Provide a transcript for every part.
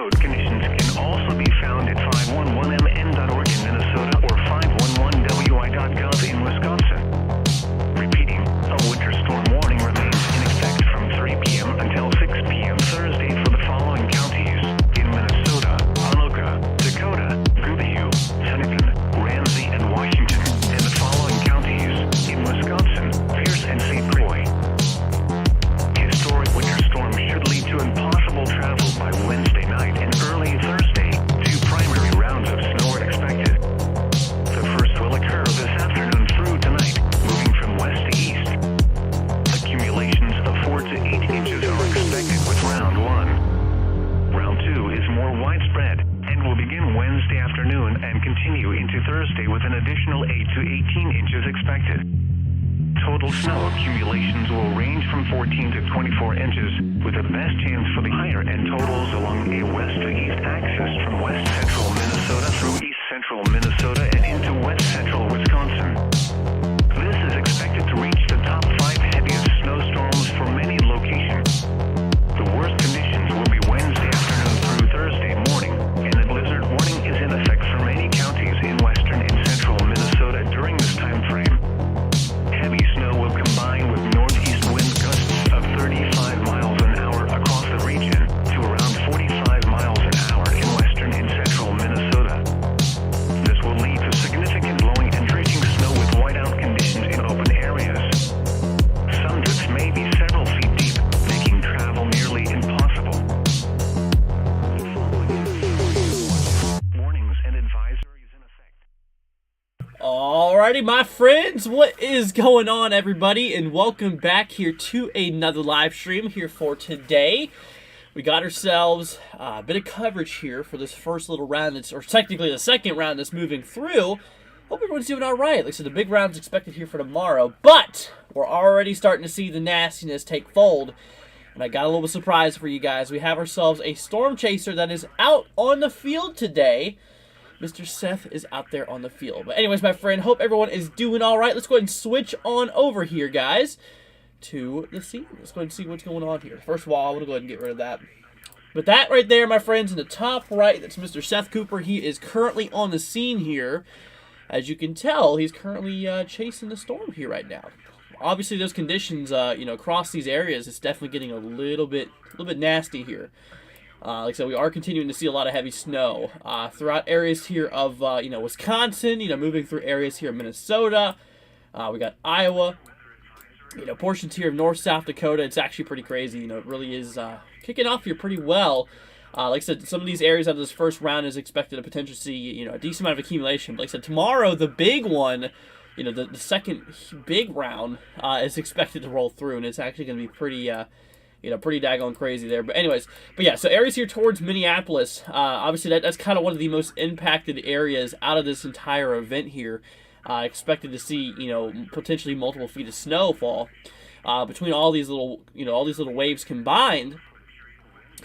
road conditions can also be found at 511mn.org in Minnesota or 511wi.gov in Wisconsin. Repeating, a winter storm warning remains in effect from 3 p.m. until 6 p.m. Thursday for the following counties in Minnesota: Anoka, Dakota, Goodhue, Hennepin, Ramsey, and Washington, and the following counties in Wisconsin: Pierce and St. Croix. Historic winter storm should lead to impossible travel by Wednesday night and early Thursday. 2 primary rounds of snow are expected. The first will occur this afternoon through tonight, moving from west to east. Accumulations of 4 to 8 inches are expected with round 1. Round 2 is more widespread and will begin Wednesday afternoon and continue into Thursday with an additional 8 to 18 inches expected. Total snow accumulations will range from 14 to 24 inches, with the best chance for the higher end totals along a west to east axis from west central Minnesota through east central Minnesota and into west central Wisconsin. This is expected to reach the top 5 heaviest snowstorms for many locations. The worst conditions will be Wednesday afternoon through Thursday morning, and a blizzard warning is in effect for many counties in western and central Minnesota during this time frame. Heavy snow will combine with northeast wind gusts of 35 miles an hour across the region to around 45 miles an hour in western and central Minnesota. This will lead to significant blowing and dredging snow with whiteout conditions in open areas. Some drifts may be several feet deep, making travel nearly impossible. Warnings and advisories in effect. Alrighty, my friends, what is going on, everybody, and welcome back here to another live stream here for today. We got ourselves a bit of coverage here for this first little round, or technically the second round that's moving through. Hope everyone's doing all right. Like I said, the big round's expected here for tomorrow, but we're already starting to see the nastiness take fold, and I got a little surprise for you guys. We have ourselves a storm chaser that is out on the field today. Mr. Seth is out there on the field. But anyways, my friend, hope everyone is doing all right. Let's go ahead and switch on over here, guys, to the scene. Let's go ahead and see what's going on here. First of all, I want to go ahead and get rid of that. But that right there, my friends, in the top right, that's Mr. Seth Cooper. He is currently on the scene here. As you can tell, he's currently chasing the storm here right now. Obviously, those conditions, across these areas, it's definitely getting a little bit nasty here. Like I said, we are continuing to see a lot of heavy snow throughout areas here of, Wisconsin, moving through areas here in Minnesota. We got Iowa, portions here of North, South Dakota. It's actually pretty crazy. It really is kicking off here pretty well. Like I said, some of these areas out of this first round is expected to potentially see, a decent amount of accumulation. But like I said, tomorrow, the big one, the second big round is expected to roll through, and it's actually going to be pretty... pretty daggone crazy there. But anyways, so areas here towards Minneapolis, obviously that's kind of one of the most impacted areas out of this entire event here. Expected to see, potentially multiple feet of snow fall between all these little waves combined.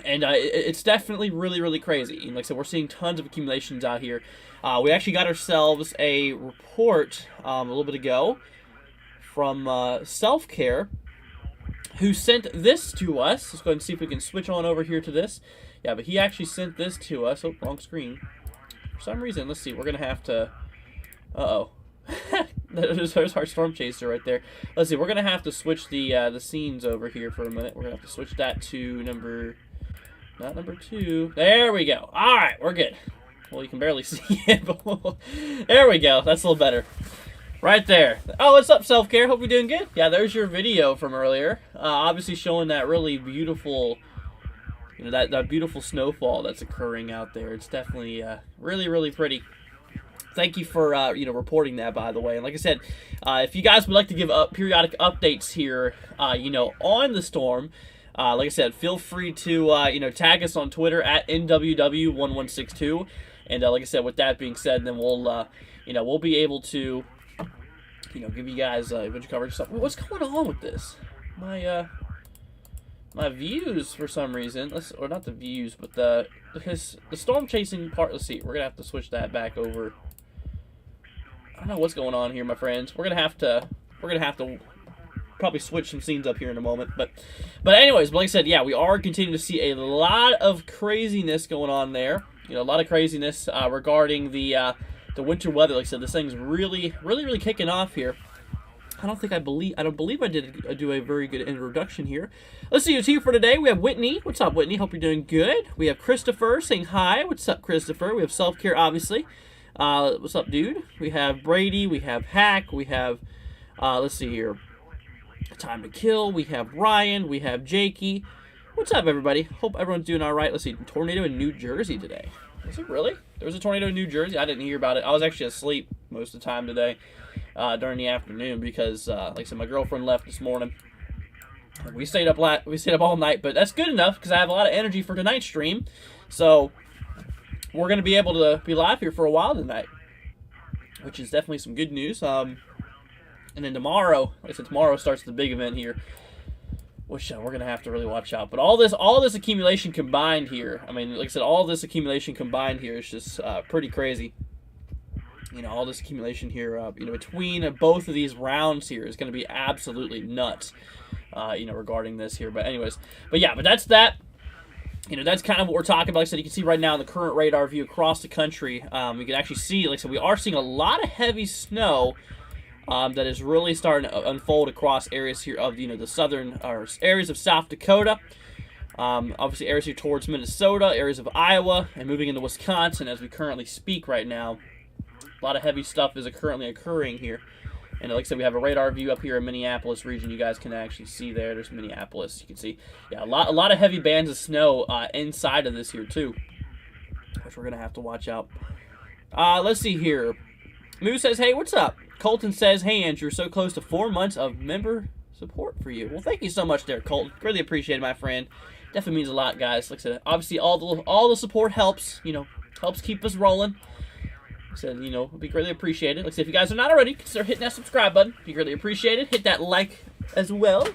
And it's definitely really, really crazy. And like I said, we're seeing tons of accumulations out here. We actually got ourselves a report a little bit ago from Self-Care, who sent this to us. Let's go ahead and see if we can switch on over here to this. Yeah, but he actually sent this to us. Oh, wrong screen. For some reason, let's see. We're going to have to... Uh-oh. There's our storm chaser right there. Let's see. We're going to have to switch the scenes over here for a minute. We're going to have to switch that to not number 2. There we go. All right, we're good. Well, you can barely see it, but there we go. That's a little better. Right there. Oh, what's up, Self-Care? Hope you're doing good. Yeah, there's your video from earlier. Obviously showing that really beautiful, that beautiful snowfall that's occurring out there. It's definitely really, really pretty. Thank you for, reporting that, by the way. And like I said, if you guys would like to give periodic updates here, on the storm, like I said, feel free to, tag us on Twitter at NWW1162. And like I said, with that being said, then we'll be able to... give you guys a bunch of coverage. What's going on with this? My views, for some reason, or not the views, but the storm chasing part. Let's see. We're gonna have to switch that back over. I don't know what's going on here, my friends. We're gonna have to probably switch some scenes up here in a moment. But anyways, like I said, yeah, we are continuing to see a lot of craziness going on there. You know, a lot of craziness regarding the winter weather. Like I said, this thing's really kicking off here. I don't believe I did do a very good introduction here. Let's see who's here for today. We have Whitney. What's up, Whitney? Hope you're doing good. We have Christopher saying hi. What's up, Christopher? We have Self-Care, obviously. What's up, dude? We have Brady. We have Hack. We have, let's see here, Time to Kill. We have Ryan. We have Jakey. What's up, everybody? Hope everyone's doing all right. Let's see, tornado in New Jersey today. Is it really? There was a tornado in New Jersey? I didn't hear about it. I was actually asleep most of the time today. During the afternoon because, like I said, my girlfriend left this morning. We stayed up all night, but that's good enough because I have a lot of energy for tonight's stream. So we're going to be able to be live here for a while tonight, which is definitely some good news. And then tomorrow, like I said, tomorrow starts the big event here, which we're going to have to really watch out. But all this accumulation combined here, I mean, like I said, all this accumulation combined here is just pretty crazy. You know, all this accumulation here, you know, between both of these rounds here is going to be absolutely nuts, you know, regarding this here. But anyways, but that's that. You know, that's kind of what we're talking about. Like I said, you can see right now in the current radar view across the country, you can actually see, like I said, we are seeing a lot of heavy snow that is really starting to unfold across areas here of, you know, the southern, or areas of South Dakota. Obviously, areas here towards Minnesota, areas of Iowa, and moving into Wisconsin as we currently speak right now. A lot of heavy stuff is currently occurring here. And like I said, we have a radar view up here in Minneapolis region. You guys can actually see there. There's Minneapolis. You can see, yeah, a lot of heavy bands of snow inside of this here too, which we're going to have to watch out. Let's see here. Moo says, hey, what's up? Colton says, hey, Andrew, so close to 4 months of member support for you. Well, thank you so much there, Colton. Really appreciate it, my friend. Definitely means a lot, guys. Like I said, obviously all the support helps, you know, helps keep us rolling. Said, you know, it'd be greatly appreciated. Like I said, if you guys are not already, consider hitting that subscribe button. It'd be greatly appreciated. Hit that like as well.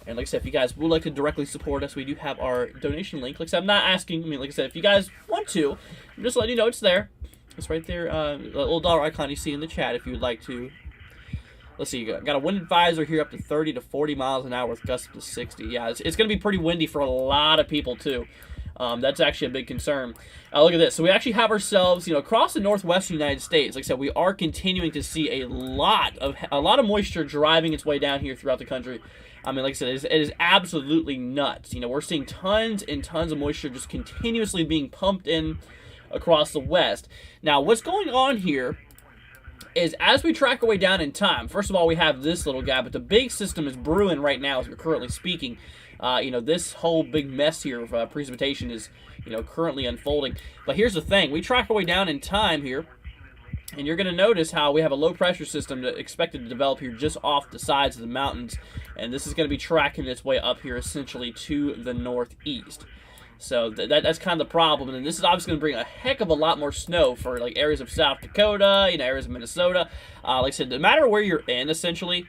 And like I said, if you guys would like to directly support us, we do have our donation link. Like I said, I'm not asking, I mean, like I said, if you guys want to, I'm just letting you know it's there. It's right there, the little dollar icon you see in the chat if you would like to. Let's see, you got a wind advisor here up to 30 to 40 miles an hour with gusts up to 60. Yeah, it's going to be pretty windy for a lot of people, too. That's actually a big concern. Look at this. So we actually have ourselves, you know, across the northwestern United States. Like I said, we are continuing to see a lot of moisture driving its way down here throughout the country. I mean, like I said, it is absolutely nuts. You know, we're seeing tons and tons of moisture just continuously being pumped in across the west. Now, what's going on here is as we track our way down in time, first of all, we have this little guy, but the big system is brewing right now as we're currently speaking. You know, this whole big mess here of precipitation is, you know, currently unfolding. But here's the thing. We track our way down in time here, and you're going to notice how we have a low-pressure system that expected to develop here just off the sides of the mountains. And this is going to be tracking its way up here essentially to the northeast. So that's kind of the problem. And this is obviously going to bring a heck of a lot more snow for, like, areas of South Dakota, you know, areas of Minnesota. Like I said, no matter where you're in, essentially,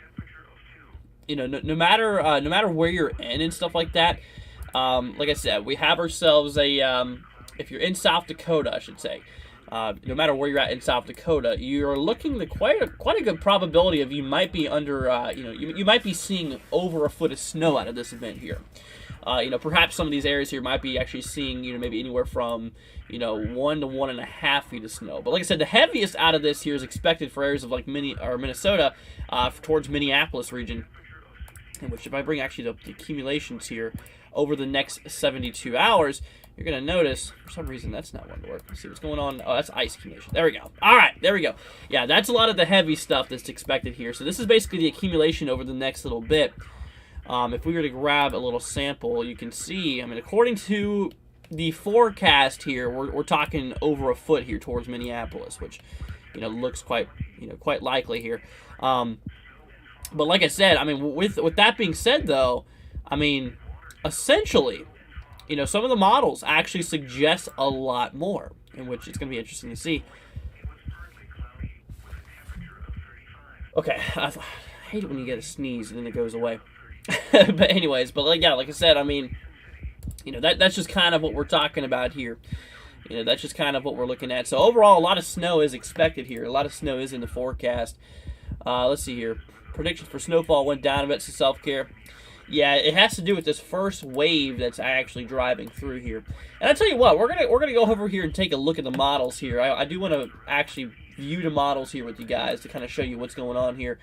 you know, no matter where you're in and stuff like that, like I said, we have ourselves a, if you're in South Dakota, I should say, no matter where you're at in South Dakota, you're looking at quite a good probability of you might be under, you know, you might be seeing over a foot of snow out of this event here. You know, perhaps some of these areas here might be actually seeing, you know, maybe anywhere from, you know, 1 to 1.5 feet of snow. But like I said, the heaviest out of this here is expected for areas of like Minnesota, towards Minneapolis region. In which, if I bring actually the accumulations here over the next 72 hours, you're going to notice, for some reason, that's not going to work. Let's see what's going on. Oh, that's ice accumulation. There we go. All right, there we go. Yeah, that's a lot of the heavy stuff that's expected here. So this is basically the accumulation over the next little bit. If we were to grab a little sample, you can see, I mean, according to the forecast here, we're talking over a foot here towards Minneapolis, which, you know, looks quite likely here. But like I said, I mean, with that being said, though, I mean, essentially, you know, some of the models actually suggest a lot more, in which it's going to be interesting to see. Okay, I hate it when you get a sneeze and then it goes away. But anyways, like I said, I mean, you know, that's just kind of what we're talking about here. You know, that's just kind of what we're looking at. So overall, a lot of snow is expected here. A lot of snow is in the forecast. Let's see here. predictions for snowfall went down a bit, so self-care. Yeah, it has to do with this first wave that's actually driving through here. And I tell you what, we're gonna go over here and take a look at the models here. I do want to actually view the models here with you guys to kind of show you what's going on here.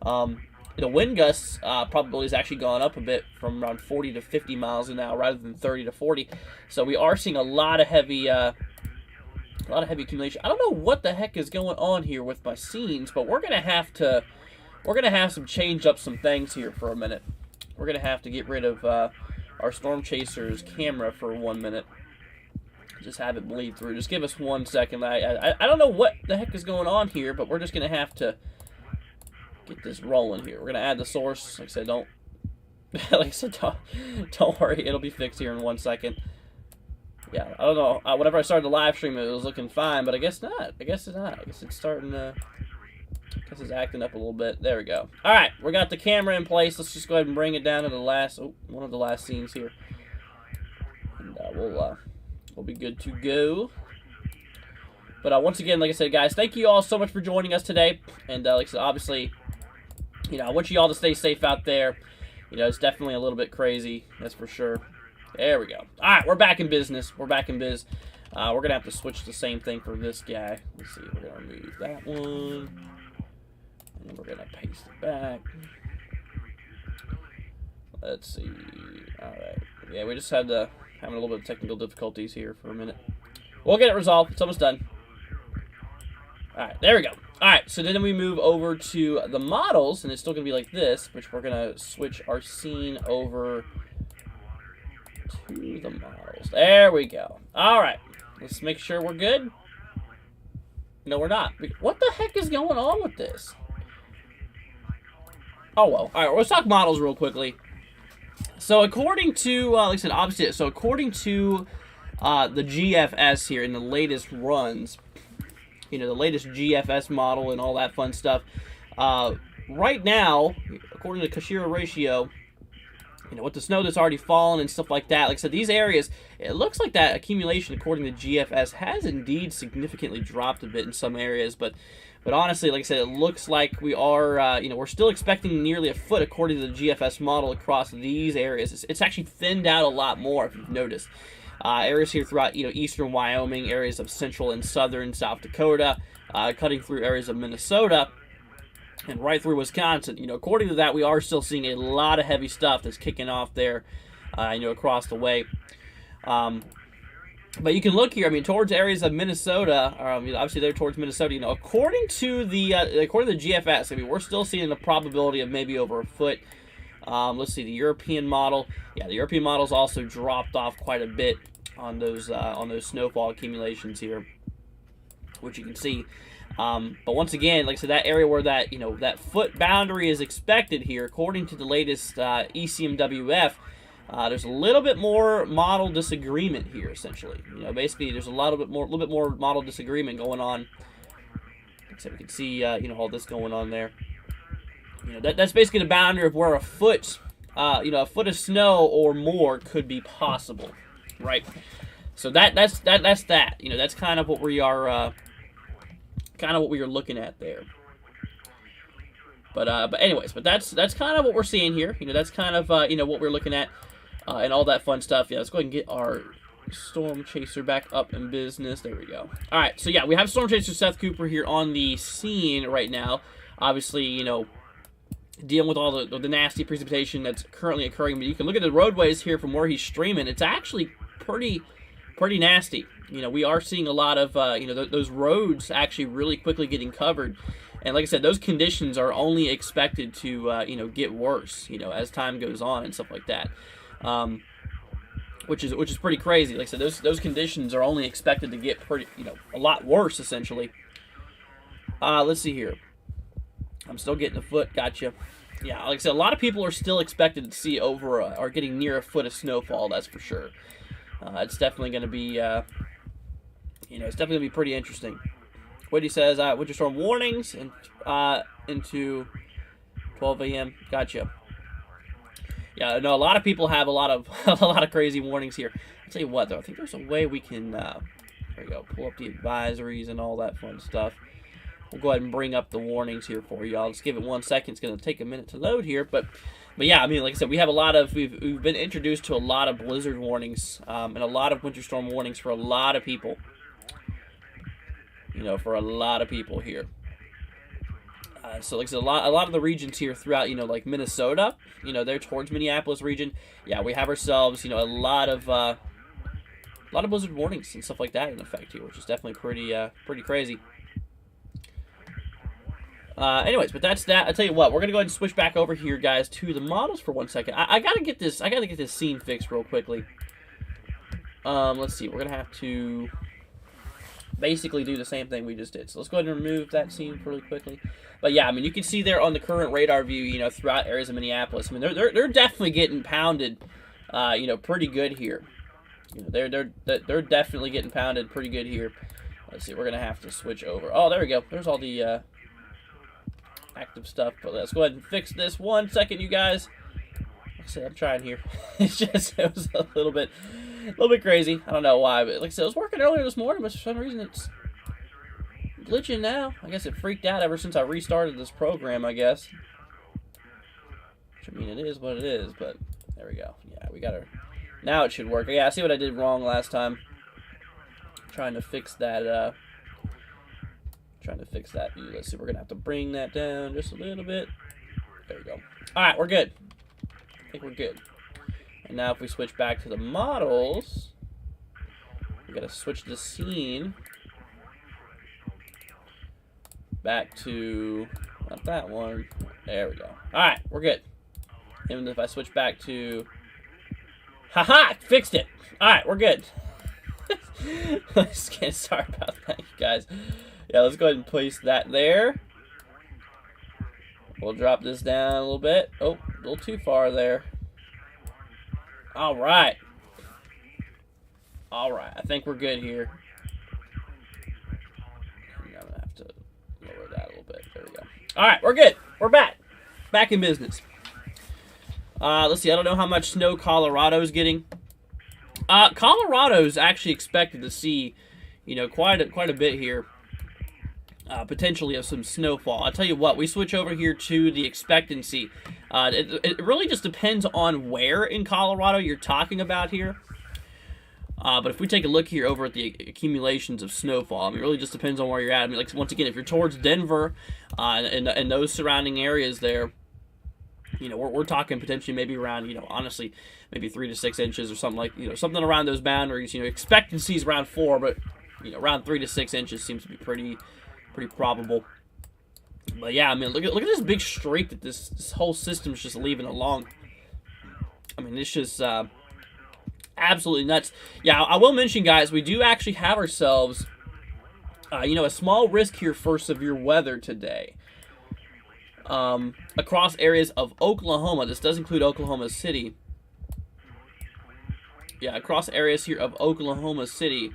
The wind gusts probability has actually gone up a bit from around 40 to 50 miles an hour rather than 30 to 40. So we are seeing a lot of heavy accumulation. I don't know what the heck is going on here with my scenes, but we're gonna have some change up some things here for a minute. We're going to have to get rid of our Storm Chaser's camera for 1 minute. Just have it bleed through. Just give us 1 second. I don't know what the heck is going on here, but we're just going to have to get this rolling here. We're going to add the source. Like I said, don't worry. It'll be fixed here in 1 second. Yeah, I don't know. Whenever I started the live stream, it was looking fine, but I guess not. I guess it's not. I guess it's starting to... I guess it's acting up a little bit. There we go. All right, we got the camera in place. Let's just go ahead and bring it down to the last, one of the last scenes here, and we'll be good to go. But once again, like I said, guys, thank you all so much for joining us today. And like I said, obviously, I want you all to stay safe out there. It's definitely a little bit crazy, that's for sure. There we go. All right, we're back in business. We're back in biz. We're gonna have to switch the same thing for this guy. Let's see. We're gonna remove that one. And we're going to paste it back. Let's see. Alright. Yeah, we just had having a little bit of technical difficulties here for a minute. We'll get it resolved. It's almost done. Alright, there we go. Alright, so then we move over to the models, and it's still going to be like this, which we're going to switch our scene over to the models. There we go. Alright. Let's make sure we're good. No, we're not. What the heck is going on with this? Oh, well. All right, let's talk models real quickly. So, according to, like I said, obviously, so according to the GFS here in the latest runs, the latest GFS model and all that fun stuff, right now, according to Kashira ratio, with the snow that's already fallen and stuff like that, like I said, these areas, it looks like that accumulation, according to GFS, has indeed significantly dropped a bit in some areas, but honestly, like I said, it looks like we are, we're still expecting nearly a foot according to the GFS model across these areas. It's actually thinned out a lot more, if you've noticed. Areas here throughout, eastern Wyoming, areas of central and southern South Dakota, cutting through areas of Minnesota, and right through Wisconsin. According to that, we are still seeing a lot of heavy stuff that's kicking off there, across the way. But you can look here, towards areas of Minnesota, obviously they're towards Minnesota, according to the GFS, we're still seeing a probability of maybe over a foot. Let's see, the European model. Yeah, the European model's also dropped off quite a bit on those snowfall accumulations here, which you can see. But once again, like I said, that area where that, that foot boundary is expected here, according to the latest ECMWF, there's a little bit more model disagreement here, essentially. Basically, there's a little bit more model disagreement going on. So we can see, all this going on there. That's basically the boundary of where a foot of snow or more could be possible, right? So that's that. That's kind of what we are, looking at there. But anyways, that's kind of what we're seeing here. That's kind of what we're looking at. And all that fun stuff. Yeah, let's go ahead and get our Storm Chaser back up in business. There we go. All right, so yeah, we have Storm Chaser Seth Cooper here on the scene right now. Obviously, dealing with all the nasty precipitation that's currently occurring. But you can look at the roadways here from where he's streaming. It's actually pretty nasty. We are seeing a lot of, those roads actually really quickly getting covered. And like I said, those conditions are only expected to, get worse, as time goes on and stuff like that. Which is pretty crazy. Like I said, those conditions are only expected to get a lot worse, essentially. Let's see here. I'm still getting a foot. Gotcha. Yeah, like I said, a lot of people are still expected to see or getting near a foot of snowfall. That's for sure. It's definitely going to be, it's definitely going to be pretty interesting. Whitney says, winter storm warnings into 12 a.m. Gotcha. Yeah, no, a lot of people have a lot of crazy warnings here. I'll tell you what, though, I think there's a way we can, there we go, pull up the advisories and all that fun stuff. we'll go ahead and bring up the warnings here for you. I'll just give it 1 second. It's going to take a minute to load here, but yeah, I mean, like I said, we have we've been introduced to a lot of blizzard warnings and a lot of winter storm warnings for a lot of people. You know, for a lot of people here. So like I said, a lot of the regions here throughout, you know, like Minnesota, you know, they're towards Minneapolis region. Yeah, we have ourselves, you know, a lot of blizzard warnings and stuff like that in effect here, which is definitely pretty crazy. Anyways, but that's that. I tell you what, we're gonna go ahead and switch back over here, guys, to the models for 1 second. I gotta get this scene fixed real quickly. Let's see. We're gonna have to basically do the same thing we just did. So let's go ahead and remove that scene really quickly. But yeah, I mean, you can see there on the current radar view, you know, throughout areas of Minneapolis. I mean, they're definitely getting pounded, you know, pretty good here. You know, they're definitely getting pounded pretty good here. Let's see, we're gonna have to switch over. Oh, there we go. There's all the active stuff. But let's go ahead and fix this 1 second, you guys. Like I said, I'm trying here. It was a little bit crazy. I don't know why, but like I said, it was working earlier this morning, but for some reason it's glitching now. I guess it freaked out ever since I restarted this program, I guess. Which, I mean, it is what it is, but there we go. Yeah, we got her. Now it should work. Yeah, I see what I did wrong last time. Trying to fix that, view. Let's see, we're going to have to bring that down just a little bit. There we go. Alright, we're good. I think we're good. And now if we switch back to the models, we got to switch the scene back to, not that one. There we go. Alright, we're good. And if I switch back to, haha, fixed it. Alright, we're good. Sorry about that, you guys. Yeah, let's go ahead and place that there. We'll drop this down a little bit. Oh, a little too far there. Alright. Alright, I think we're good here. I'm going to have to lower that a little bit. There we go. Alright, we're good. We're back. Back in business. Let's see, I don't know how much snow Colorado's getting. Colorado's actually expected to see, you know, quite a bit here. Potentially of some snowfall. I'll tell you what, we switch over here to the expectancy. It really just depends on where in Colorado you're talking about here. But if we take a look here over at the accumulations of snowfall, I mean, it really just depends on where you're at. I mean, like, once again, if you're towards Denver and those surrounding areas there, you know, we're talking potentially maybe around, you know, honestly, maybe 3 to 6 inches or something like, you know, something around those boundaries. You know, expectancies around 4, but, you know, around 3 to 6 inches seems to be pretty probable. But yeah, I mean, look at this big streak that this whole system's just leaving along. I mean, it's just absolutely nuts. Yeah, I will mention, guys, we do actually have ourselves, you know, a small risk here for severe weather today. Across areas of Oklahoma. This does include Oklahoma City. Yeah, across areas here of Oklahoma City.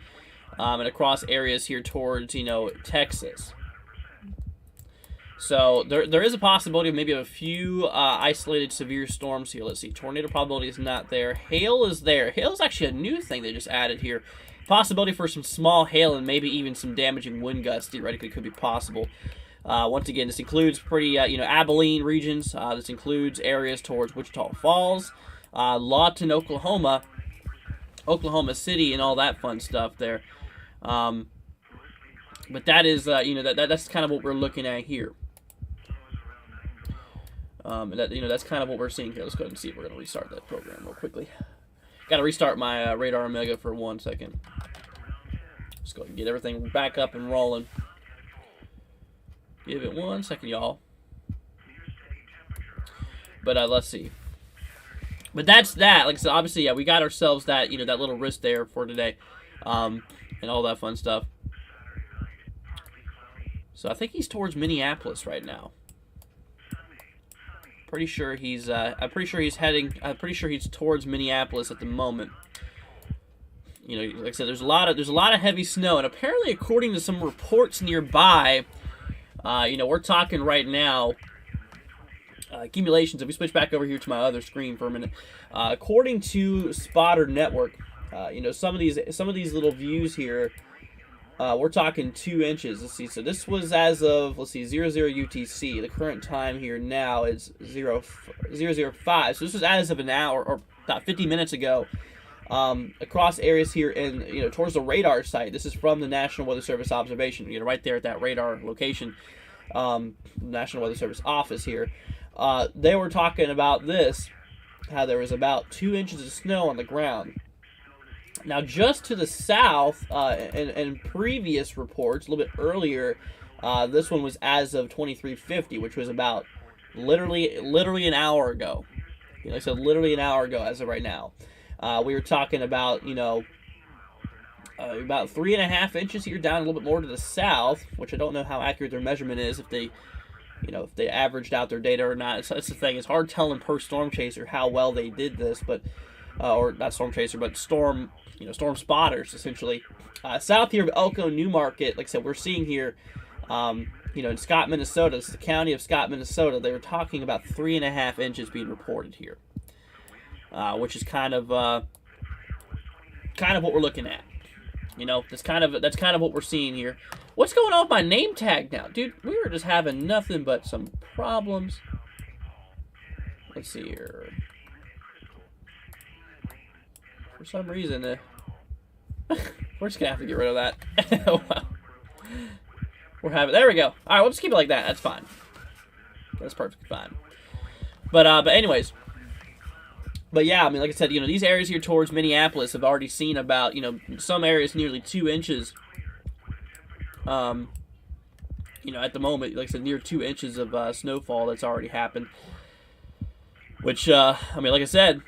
And across areas here towards, you know, Texas. So there is a possibility of maybe a few isolated severe storms here. Let's see. Tornado probability is not there. Hail is there. Hail is actually a new thing they just added here. Possibility for some small hail and maybe even some damaging wind gusts theoretically could be possible. Once again, this includes pretty, you know, Abilene regions. This includes areas towards Wichita Falls, Lawton, Oklahoma, Oklahoma City, and all that fun stuff there. But that is, you know, that's kind of what we're looking at here. You know, that's kind of what we're seeing here. Let's go ahead and see if we're going to restart that program real quickly. Got to restart my Radar Omega for 1 second. Just go ahead and get everything back up and rolling. Give it 1 second, y'all. But let's see. But that's that. Like I said, obviously, yeah, we got ourselves that, you know, that little risk there for today. And all that fun stuff. So I think he's towards Minneapolis right now. Pretty sure he's I'm pretty sure he's towards Minneapolis at the moment. You know, like I said, there's a lot of heavy snow, and apparently, according to some reports nearby, you know, we're talking right now accumulations. If we switch back over here to my other screen for a minute, according to Spotter Network, you know, some of these little views here, we're talking 2 inches. Let's see. So this was as of, let's see, 00 UTC. The current time here now is 005. So this was as of an hour or about 50 minutes ago. Across areas here in, towards the radar site. This is from the National Weather Service observation, right there at that radar location. National Weather Service office here. They were talking about this, how there was about 2 inches of snow on the ground. Now, just to the south, in previous reports, a little bit earlier, this one was as of 2350, which was about literally an hour ago. Like I said, literally an hour ago as of right now. We were talking about, about 3.5 inches here down a little bit more to the south, which I don't know how accurate their measurement is, if they averaged out their data or not. That's the thing. It's hard telling per storm chaser how well they did this, but or not storm chaser, but storm spotters essentially. South here of Elko, Newmarket, like I said, we're seeing here, in Scott, Minnesota. It's the county of Scott, Minnesota. They were talking about 3.5 inches being reported here, which is kind of what we're looking at. That's kind of what we're seeing here. What's going on with my name tag now? Dude, we were just having nothing but some problems. Let's see here. For some reason, we're just going to have to get rid of that. Wow. There we go. All right, we'll just keep it like that. That's fine. That's perfectly fine. But anyways. But yeah, I mean, like I said, these areas here towards Minneapolis have already seen about, some areas nearly 2 inches. At the moment, like I said, near 2 inches of snowfall that's already happened. Which, I mean, like I said,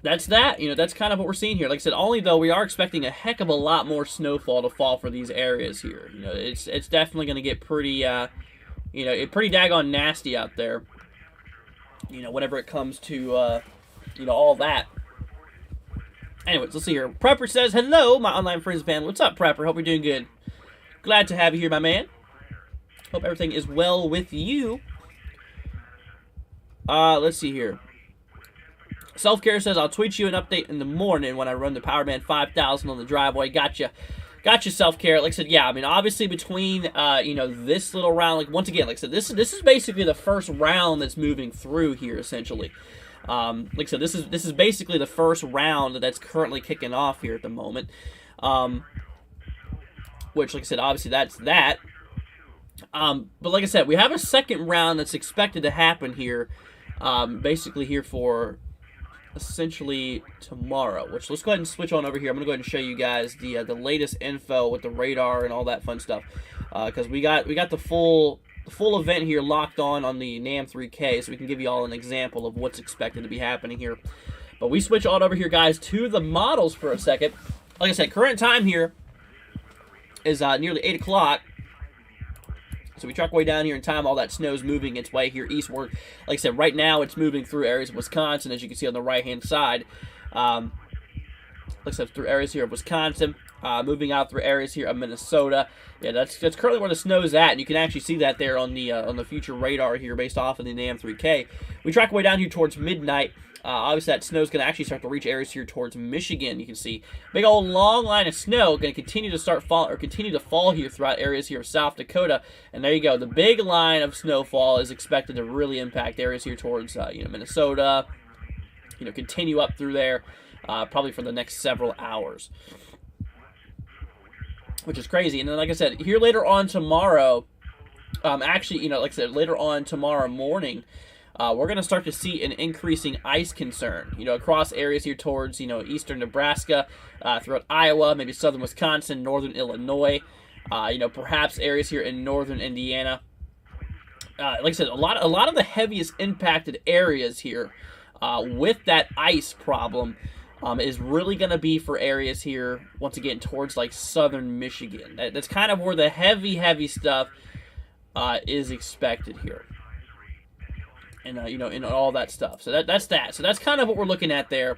that's that. That's kind of what we're seeing here. Like I said, only though we are expecting a heck of a lot more snowfall to fall for these areas here. It's definitely going to get pretty, pretty daggone nasty out there. Whenever it comes to, all that. Anyways, let's see here. Prepper says, hello, my online friends band. What's up, Prepper? Hope you're doing good. Glad to have you here, my man. Hope everything is well with you. Let's see here. Self-Care says, I'll tweet you an update in the morning when I run the Powerband 5000 on the driveway. Gotcha, Self-Care. Like I said, yeah, I mean, obviously between, this little round, like, once again, like I said, this is basically the first round that's moving through here, essentially. Like I said, this is basically the first round that's currently kicking off here at the moment. Which, like I said, obviously that's that. But like I said, we have a second round that's expected to happen here, basically here for essentially tomorrow, which let's go ahead and switch on over here. I'm going to go ahead and show you guys the latest info with the radar and all that fun stuff, because we got the full event here locked on the NAM 3K, so we can give you all an example of what's expected to be happening here. But we switch on over here, guys, to the models for a second. Like I said, current time here is nearly 8 o'clock. So we truck way down here in time. All that snow's moving its way here eastward. Like I said, right now it's moving through areas of Wisconsin, as you can see on the right-hand side. Like I said, through areas here of Wisconsin, moving out through areas here of Minnesota. Yeah, that's currently where the snow's at, and you can actually see that there on the future radar here based off of the NAM 3K. We track way down here towards midnight. Obviously, that snow's going to actually start to reach areas here towards Michigan. You can see big old long line of snow going to continue to fall here throughout areas here of South Dakota. And there you go. The big line of snowfall is expected to really impact areas here towards Minnesota. Continue up through there, probably for the next several hours, which is crazy. And then, like I said, here later on tomorrow, like I said, later on tomorrow morning. We're going to start to see an increasing ice concern, across areas here towards, eastern Nebraska, throughout Iowa, maybe southern Wisconsin, northern Illinois, perhaps areas here in northern Indiana. Like I said, a lot of the heaviest impacted areas here with that ice problem is really going to be for areas here, once again, towards like southern Michigan. That's kind of where the heavy stuff is expected here. And, and all that stuff. So that's that. So that's kind of what we're looking at there,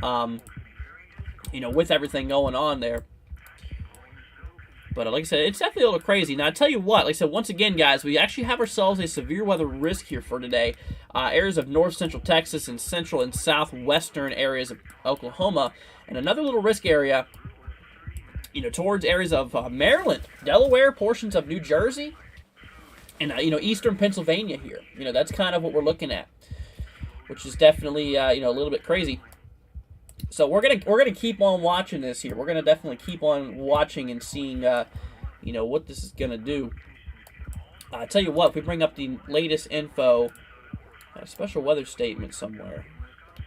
with everything going on there. But like I said, it's definitely a little crazy. Now, I tell you what, like I said, once again, guys, we actually have ourselves a severe weather risk here for today. Areas of north central Texas and central and southwestern areas of Oklahoma. And another little risk area towards areas of Maryland, Delaware, portions of New Jersey, and eastern Pennsylvania here. That's kind of what we're looking at, which is definitely a little bit crazy. So we're gonna keep on watching this here. We're gonna definitely keep on watching and seeing what this is gonna do. I tell you what, if we bring up the latest info, a special weather statement somewhere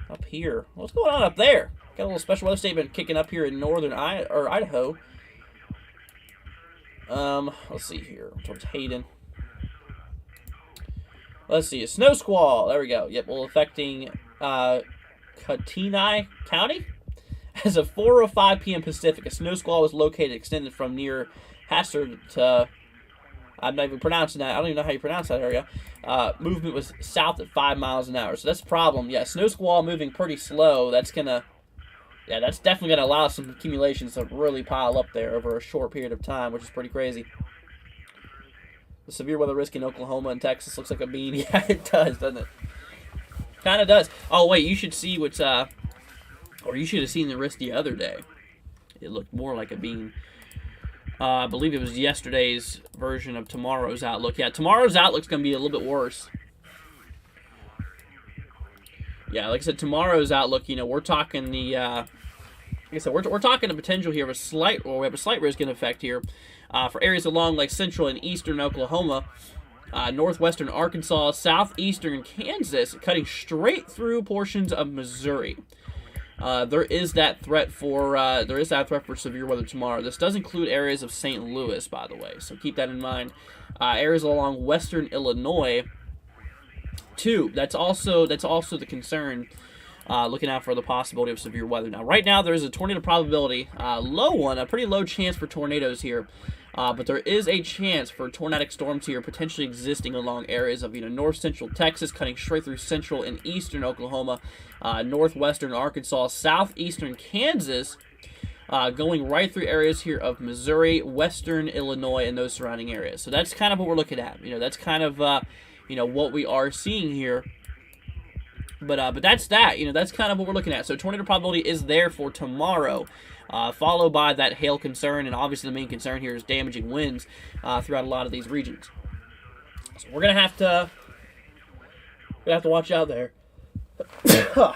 up here. What's going on up there? Got a little special weather statement kicking up here in northern Idaho. Let's see here towards Hayden. Let's see, a snow squall. There we go. Yep, well, affecting Katenai County. As of 4:05 p.m. Pacific, a snow squall was located extended from near Hassard to, I'm not even pronouncing that. I don't even know how you pronounce that area. Movement was south at 5 miles an hour. So that's a problem. Yeah, snow squall moving pretty slow. That's definitely going to allow some accumulations to really pile up there over a short period of time, which is pretty crazy. The severe weather risk in Oklahoma and Texas looks like a bean. Yeah, it does, doesn't it? Kind of does. Oh, wait, you should see what's, or you should have seen the risk the other day. It looked more like a bean. I believe it was yesterday's version of tomorrow's outlook. Yeah, tomorrow's outlook's going to be a little bit worse. Yeah, like I said, tomorrow's outlook, we're talking the, like I said, we're talking the potential here of we have a slight risk in effect here for areas along like central and eastern Oklahoma, northwestern Arkansas, southeastern Kansas, cutting straight through portions of Missouri. There is that threat for severe weather tomorrow. This does include areas of St. Louis, by the way, so keep that in mind. Areas along western Illinois, too. That's also the concern. Looking out for the possibility of severe weather. Now, right now, there is a tornado probability, low one, a pretty low chance for tornadoes here. But there is a chance for tornadic storms here potentially existing along areas of north central Texas, cutting straight through central and eastern Oklahoma, northwestern Arkansas, southeastern Kansas, going right through areas here of Missouri, western Illinois, and those surrounding areas. So that's kind of what we're looking at. That's kind of what we are seeing here. But that's that. That's kind of what we're looking at. So tornado probability is there for tomorrow. Followed by that hail concern, and obviously the main concern here is damaging winds throughout a lot of these regions. So we're gonna have to watch out there.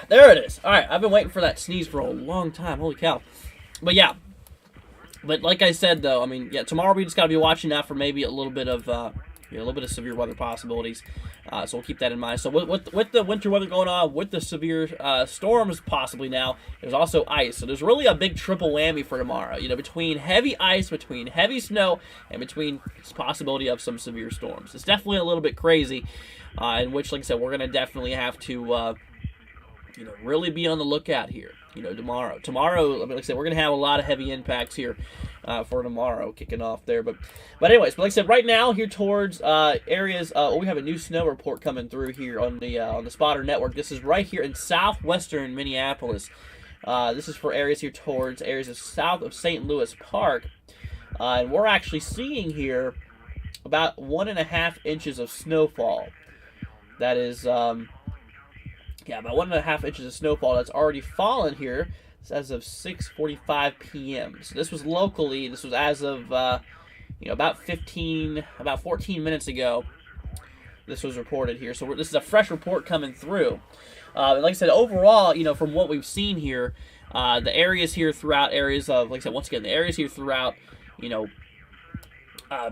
There it is. All right, I've been waiting for that sneeze for a long time. Holy cow! But yeah, like I said though, tomorrow we just gotta be watching out for maybe a little bit of severe weather possibilities. So we'll keep that in mind. So with the winter weather going on, with the severe storms possibly now, there's also ice. So there's really a big triple whammy for tomorrow. Between heavy ice, between heavy snow, and between this possibility of some severe storms. It's definitely a little bit crazy, in which, like I said, we're going to definitely have to, really be on the lookout here. Tomorrow. Like I said, we're going to have a lot of heavy impacts here for tomorrow, kicking off there. But anyways, like I said, right now here towards areas, we have a new snow report coming through here on the Spotter Network. This is right here in southwestern Minneapolis. This is for areas here towards areas of south of St. Louis Park, and we're actually seeing here about 1.5 inches of snowfall. That is. About 1.5 inches of snowfall that's already fallen here. It's as of 6:45 p.m. So this was locally. This was as of about 14 minutes ago. This was reported here. So this is a fresh report coming through. And like I said, overall, from what we've seen here, the areas here throughout areas of, like I said, once again, the areas here throughout,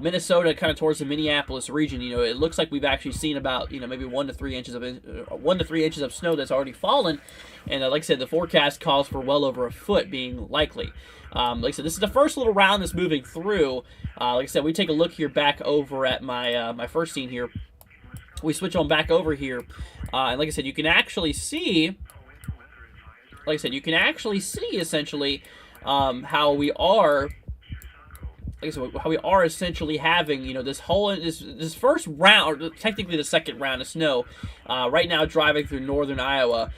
Minnesota, kind of towards the Minneapolis region, it looks like we've actually seen about maybe 1 to 3 inches of snow that's already fallen, and like I said, the forecast calls for well over a foot being likely. Like I said, this is the first little round that's moving through. Like I said, we take a look here back over at my my first scene here. We switch on back over here, and like I said, you can actually see. Like I said, you can actually see essentially how we are. Like I said, how we are essentially having, this whole this first round, or technically the second round of snow, right now driving through northern Iowa,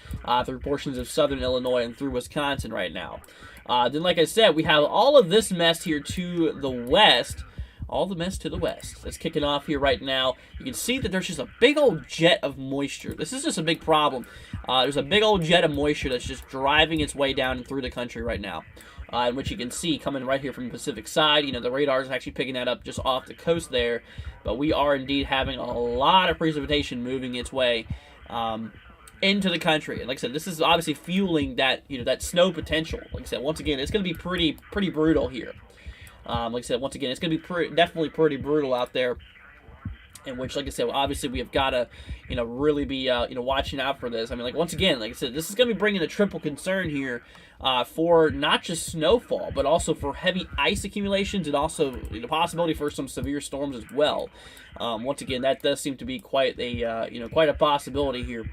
through portions of southern Illinois, and through Wisconsin right now. Then, like I said, we have all of this mess here to the west. All the mess to the west. That's kicking off here right now. You can see that there's just a big old jet of moisture. This is just a big problem. There's a big old jet of moisture that's just driving its way down through the country right now. in which you can see coming right here from the Pacific side. You know, the radar is actually picking that up just off the coast there, but we are indeed having a lot of precipitation moving its way into the country. And like I said, this is obviously fueling that, you know, that snow potential. Like I said, once again, it's going to be pretty brutal here. Like I said, once again, it's going to be definitely pretty brutal out there. In which, like I said, obviously we have got to, you know, really be, you know, watching out for this. I mean, like, once again, like I said, this is going to be bringing a triple concern here for not just snowfall, but also for heavy ice accumulations and also the possibility for some severe storms as well. Once again, that does seem to be quite a, you know, quite a possibility here.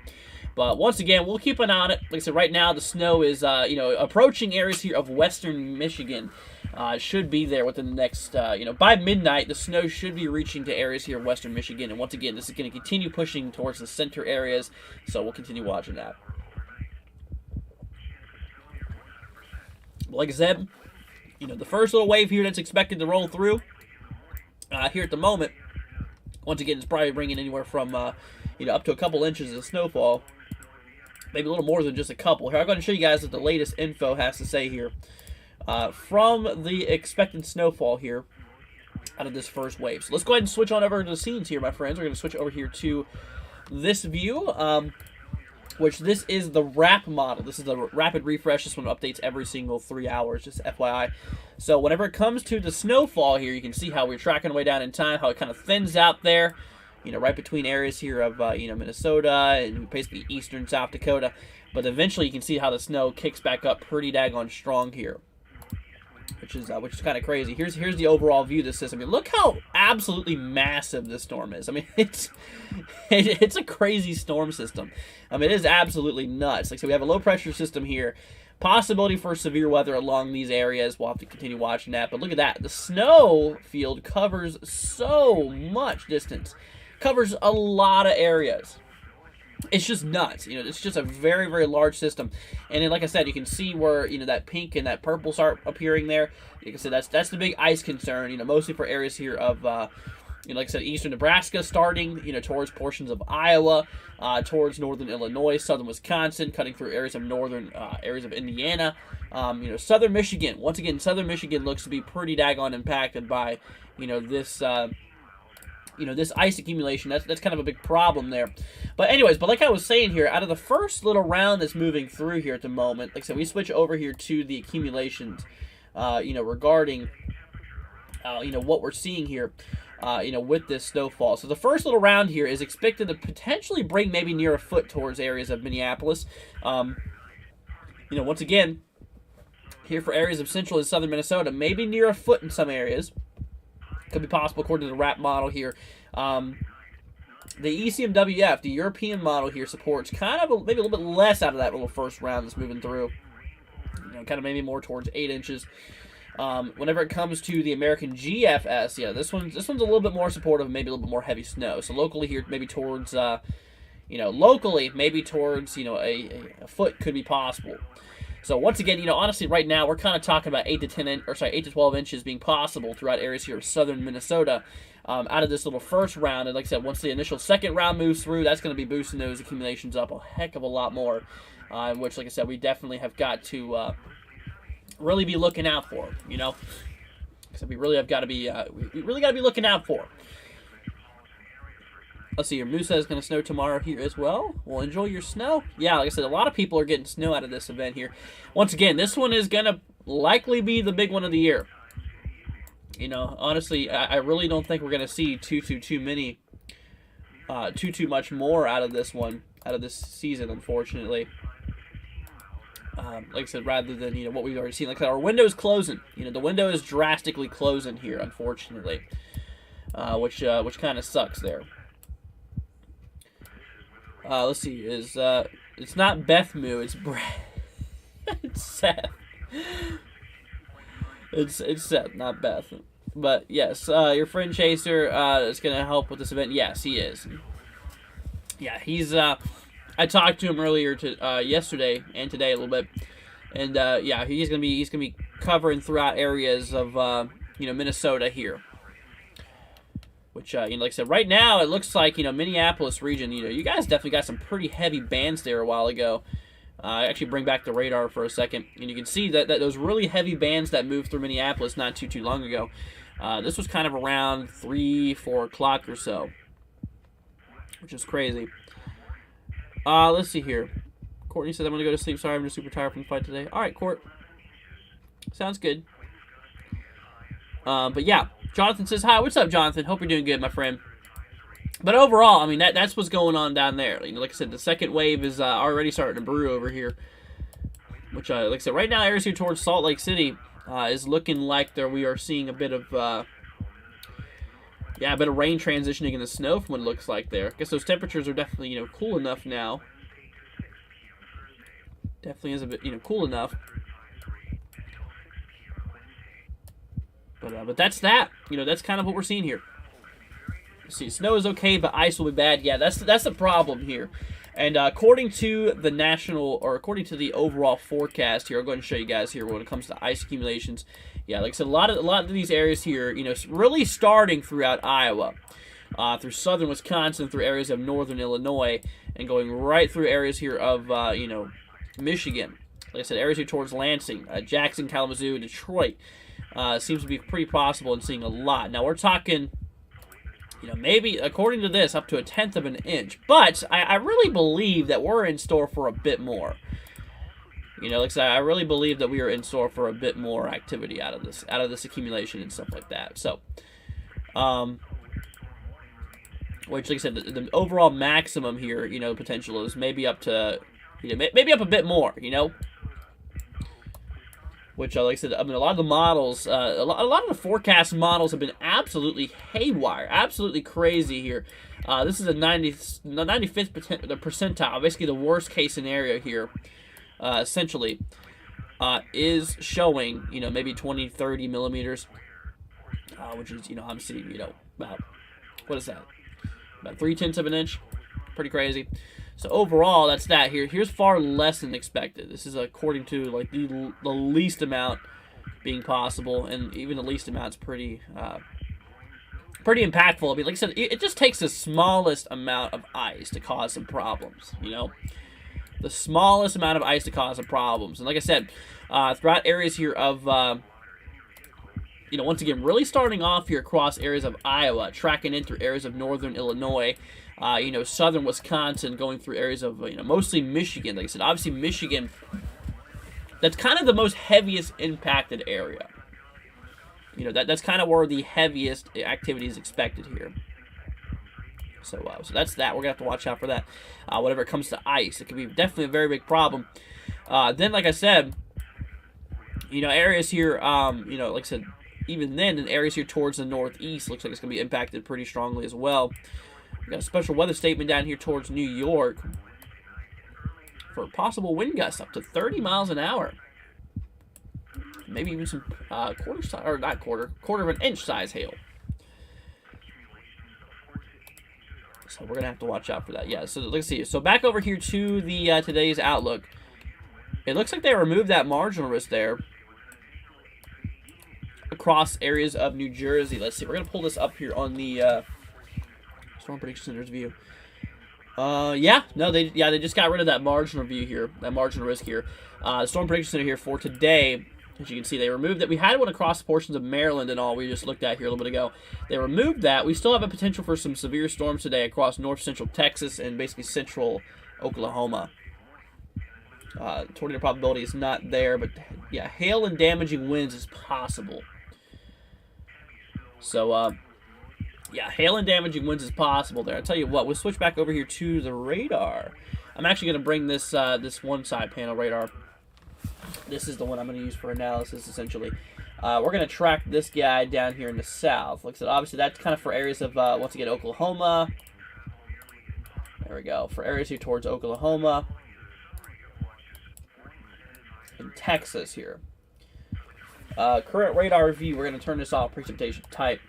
But once again, we'll keep an eye on it. Like I said, right now the snow is, you know, approaching areas here of western Michigan. Should be there within the next, you know, by midnight, the snow should be reaching to areas here in western Michigan. And once again, this is going to continue pushing towards the center areas, so we'll continue watching that. Like I said, you know, the first little wave here that's expected to roll through here at the moment, once again, it's probably bringing anywhere from, you know, up to a couple inches of snowfall, maybe a little more than just a couple. Here, I'm going to show you guys what the latest info has to say here. From the expected snowfall here out of this first wave. So let's go ahead and switch on over to the scenes here, my friends. We're going to switch over here to this view, which this is the RAP model. This is the rapid refresh. This one updates every single 3 hours, just FYI. So whenever it comes to the snowfall here, you can see how we're tracking way down in time, how it kind of thins out there, you know, right between areas here of, you know, Minnesota and basically eastern South Dakota. But eventually you can see how the snow kicks back up pretty daggone strong here. Which is kind of crazy. Here's the overall view of this system. I mean, look how absolutely massive this storm is. I mean, it's a crazy storm system. I mean, it is absolutely nuts. Like, so we have a low pressure system here. Possibility for severe weather along these areas. We'll have to continue watching that. But look at that. The snow field covers so much distance. Covers a lot of areas. It's just nuts. You know, it's just a very, very large system. And then, like I said, you can see where, you know, that pink and that purple start appearing there. Like I said, that's the big ice concern, you know, mostly for areas here of, you know, like I said, eastern Nebraska starting, you know, towards portions of Iowa, towards northern Illinois, southern Wisconsin, cutting through areas of northern, areas of Indiana. You know, southern Michigan. Once again, southern Michigan looks to be pretty daggone impacted by, you know, this, you know, this ice accumulation. That's kind of a big problem there. But anyways, but like I was saying here, out of the first little round that's moving through here at the moment, like I said, we switch over here to the accumulations, you know, regarding, you know, what we're seeing here, you know, with this snowfall. So the first little round here is expected to potentially bring maybe near a foot towards areas of Minneapolis. You know, once again, here for areas of central and southern Minnesota, maybe near a foot in some areas. Could be possible according to the RAP model here. The ECMWF, the European model here, supports kind of maybe a little bit less out of that little first round that's moving through. You know, kind of maybe more towards 8 inches. Whenever it comes to the American GFS, yeah, this one's a little bit more supportive, maybe a little bit more heavy snow. So locally here, maybe towards, you know, locally maybe towards, you know, a foot could be possible. So once again, you know, honestly, right now we're kind of talking about 8 to 12 inches being possible throughout areas here of southern Minnesota out of this little first round. And like I said, once the initial second round moves through, that's going to be boosting those accumulations up a heck of a lot more. In which, like I said, we definitely have got to really be looking out for. You know, so we really have got to be we really got to be looking out for. Let's see here. Moose says it's going to snow tomorrow here as well. Well, enjoy your snow. Yeah, like I said, a lot of people are getting snow out of this event here. Once again, this one is going to likely be the big one of the year. You know, honestly, I really don't think we're going to see too much more out of this one, out of this season, unfortunately. Like I said, rather than, you know, what we've already seen. Like I said, our window is closing. You know, the window is drastically closing here, unfortunately, which kind of sucks there. Let's see, it's not Beth Moo, it's Brad. It's Seth. It's Seth, not Beth. But yes, your friend Chaser is going to help with this event. Yes, he is. Yeah, he's, I talked to him earlier yesterday and today a little bit. And, yeah, he's going to be covering throughout areas of, you know, Minnesota here. Which, you know, like I said, right now it looks like, you know, Minneapolis region, you know, you guys definitely got some pretty heavy bands there a while ago. Actually bring back the radar for a second, and you can see that those really heavy bands that moved through Minneapolis not too long ago. This was kind of around 3-4 o'clock or so, which is crazy. Let's see here. Courtney says, I'm going to go to sleep. Sorry, I'm just super tired from the fight today. All right, Court. Sounds good. But yeah, Jonathan says, hi, what's up, Jonathan? Hope you're doing good, my friend. But overall, I mean, that's what's going on down there. You know, like I said, the second wave is already starting to brew over here. Which, like I said, right now, areas here towards Salt Lake City is looking like we are seeing a bit of, a bit of rain transitioning into snow from what it looks like there. I guess those temperatures are definitely, cool enough now. Definitely is a bit, cool enough. But that's that. That's kind of what we're seeing here. See, snow is okay, but ice will be bad. Yeah, that's the problem here. And according to the overall forecast here, I'll go ahead and show you guys here when it comes to ice accumulations. Yeah, like I said, a lot of these areas here, really starting throughout Iowa, through southern Wisconsin, through areas of northern Illinois, and going right through areas here of Michigan. Like I said, areas here towards Lansing, Jackson, Kalamazoo, Detroit. Seems to be pretty possible and seeing a lot. Now we're talking, maybe, according to this, up to 1/10 of an inch. But I really believe that we're in store for a bit more. Like I said, I really believe that we are in store for a bit more activity out of this accumulation and stuff like that. So, which, like I said, the overall maximum here, potential is maybe up to, maybe up a bit more, Which, like I said, I mean, a lot of the models, a lot of the forecast models have been absolutely haywire, absolutely crazy here. This is a 95th percentile, basically the worst case scenario here, essentially, is showing, maybe 20, 30 millimeters, which is, obviously, about, what is that? About 3/10 of an inch. Pretty crazy. So overall, that's that here. Here's far less than expected. This is according to like the least amount being possible, and even the least amount's pretty impactful. I mean, like I said, it just takes the smallest amount of ice to cause some problems. The smallest amount of ice to cause some problems. And like I said, throughout areas here of once again, really starting off here across areas of Iowa, tracking in through areas of northern Illinois. Southern Wisconsin, going through areas of, mostly Michigan. Like I said, obviously Michigan, that's kind of the most heaviest impacted area. That's kind of where the heaviest activity is expected here. So that's that. We're going to have to watch out for that. Whenever it comes to ice, it could be definitely a very big problem. Then, like I said, areas here, like I said, even then, in areas here towards the northeast, looks like it's going to be impacted pretty strongly as well. We got a special weather statement down here towards New York for possible wind gusts up to 30 miles an hour. Maybe even some quarter of an inch size hail. So we're gonna have to watch out for that. Yeah. So let's see. So back over here to the today's outlook. It looks like they removed that marginal risk there across areas of New Jersey. Let's see. We're gonna pull this up here on the Storm Prediction Center's view. They just got rid of that marginal view here, that marginal risk here. The Storm Prediction Center here for today, as you can see, they removed that. We had one across portions of Maryland and all we just looked at here a little bit ago. They removed that. We still have a potential for some severe storms today across north central Texas and basically central Oklahoma. Tornado probability is not there, but yeah, hail and damaging winds is possible. So, yeah, hail and damaging winds is possible there. I tell you what, we'll switch back over here to the radar. I'm actually going to bring this this one side panel radar. This is the one I'm going to use for analysis, essentially. We're going to track this guy down here in the south. Like I said, obviously that's kind of for areas of, once again, Oklahoma. There we go. For areas here towards Oklahoma. And Texas here. Current radar view, we're going to turn this off, precipitation type.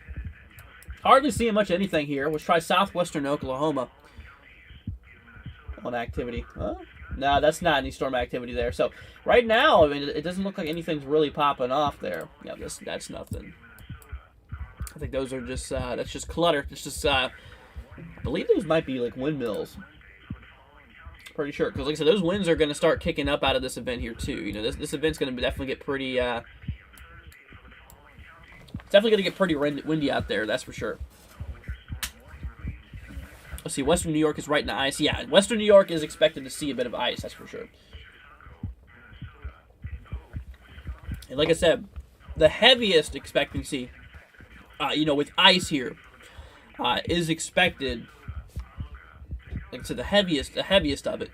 Hardly seeing much of anything here. Let's try southwestern Oklahoma on activity. No, that's not any storm activity there. So right now, I mean, it doesn't look like anything's really popping off there. Yeah, that's nothing. I think those are just that's just clutter. It's just I believe those might be like windmills Pretty sure, because like I said, those winds are going to start kicking up out of this event here too. You know, this event's going to definitely get pretty. It's definitely going to get pretty windy out there. That's for sure. Let's see. Western New York is right in the ice. Yeah, Western New York is expected to see a bit of ice. That's for sure. And like I said, the heaviest expectancy, you know, with ice here, is expected. Like I said, the heaviest of it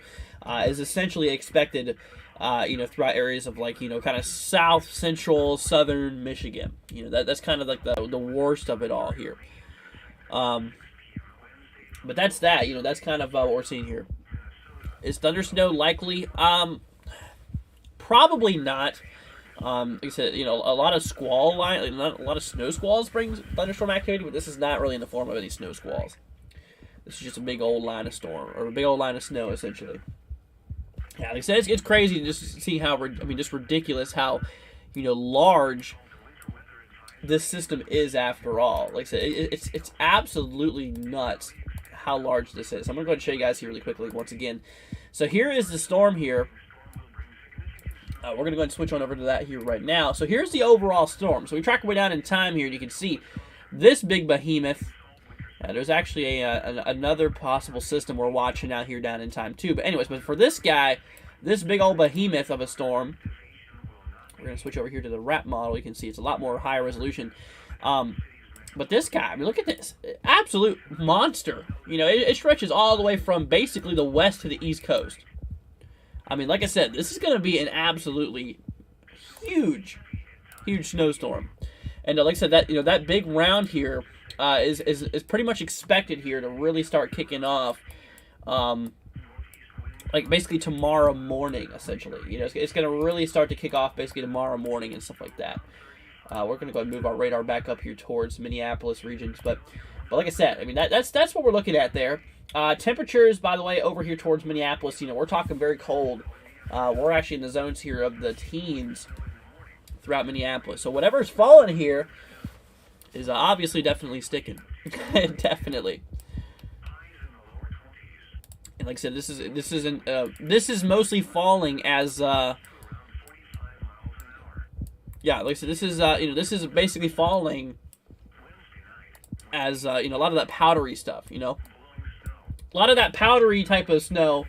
is essentially expected, you know, throughout areas of like, you know, kind of south, central, southern Michigan. You know, that's kind of like the worst of it all here. But that's that. You know, that's kind of what we're seeing here. Is thunder snow likely? Probably not. Like I said, you know, a lot of squall line, a lot of snow squalls brings thunderstorm activity, but this is not really in the form of any snow squalls. This is just a big old line of storm, or a big old line of snow, essentially. Yeah, like I said, it's crazy to just see how, just ridiculous how, you know, large this system is after all. Like I said, it's absolutely nuts how large this is. I'm going to go ahead and show you guys here really quickly once again. So here is the storm here. We're going to go ahead and switch on over to that here right now. So here's the overall storm. So we track our way down in time here, and you can see this big behemoth. There's actually another possible system we're watching out here down in time too. But anyways, but for this guy, this big old behemoth of a storm, we're going to switch over here to the wrap model. You can see it's a lot more high resolution. But this guy, I mean, look at this. Absolute monster. You know, it stretches all the way from basically the west to the east coast. I mean, like I said, this is going to be an absolutely huge snowstorm. And like I said, that, you know, that big round here is pretty much expected here to really start kicking off, like basically tomorrow morning, essentially. You know, it's going to really start to kick off basically tomorrow morning and stuff like that. We're going to go ahead and move our radar back up here towards Minneapolis regions, but like I said, I mean that's what we're looking at there. Temperatures, by the way, over here towards Minneapolis, you know, we're talking very cold. We're actually in the zones here of the teens throughout Minneapolis. So whatever's falling here is obviously definitely sticking. Definitely. And like I said, this is mostly falling as yeah, like I said, this is you know, this is basically falling as you know, a lot of that powdery stuff, you know. A lot of that powdery type of snow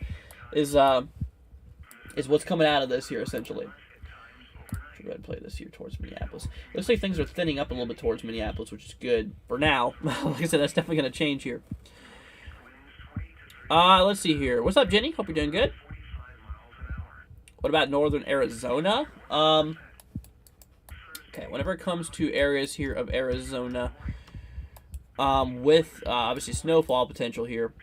is what's coming out of this here, essentially. Go ahead and play this here towards Minneapolis. It looks like things are thinning up a little bit towards Minneapolis, which is good for now. Like I said, that's definitely going to change here. Let's see here. What's up, Jenny? Hope you're doing good. What about northern Arizona? Okay, whenever it comes to areas here of Arizona, with obviously snowfall potential here.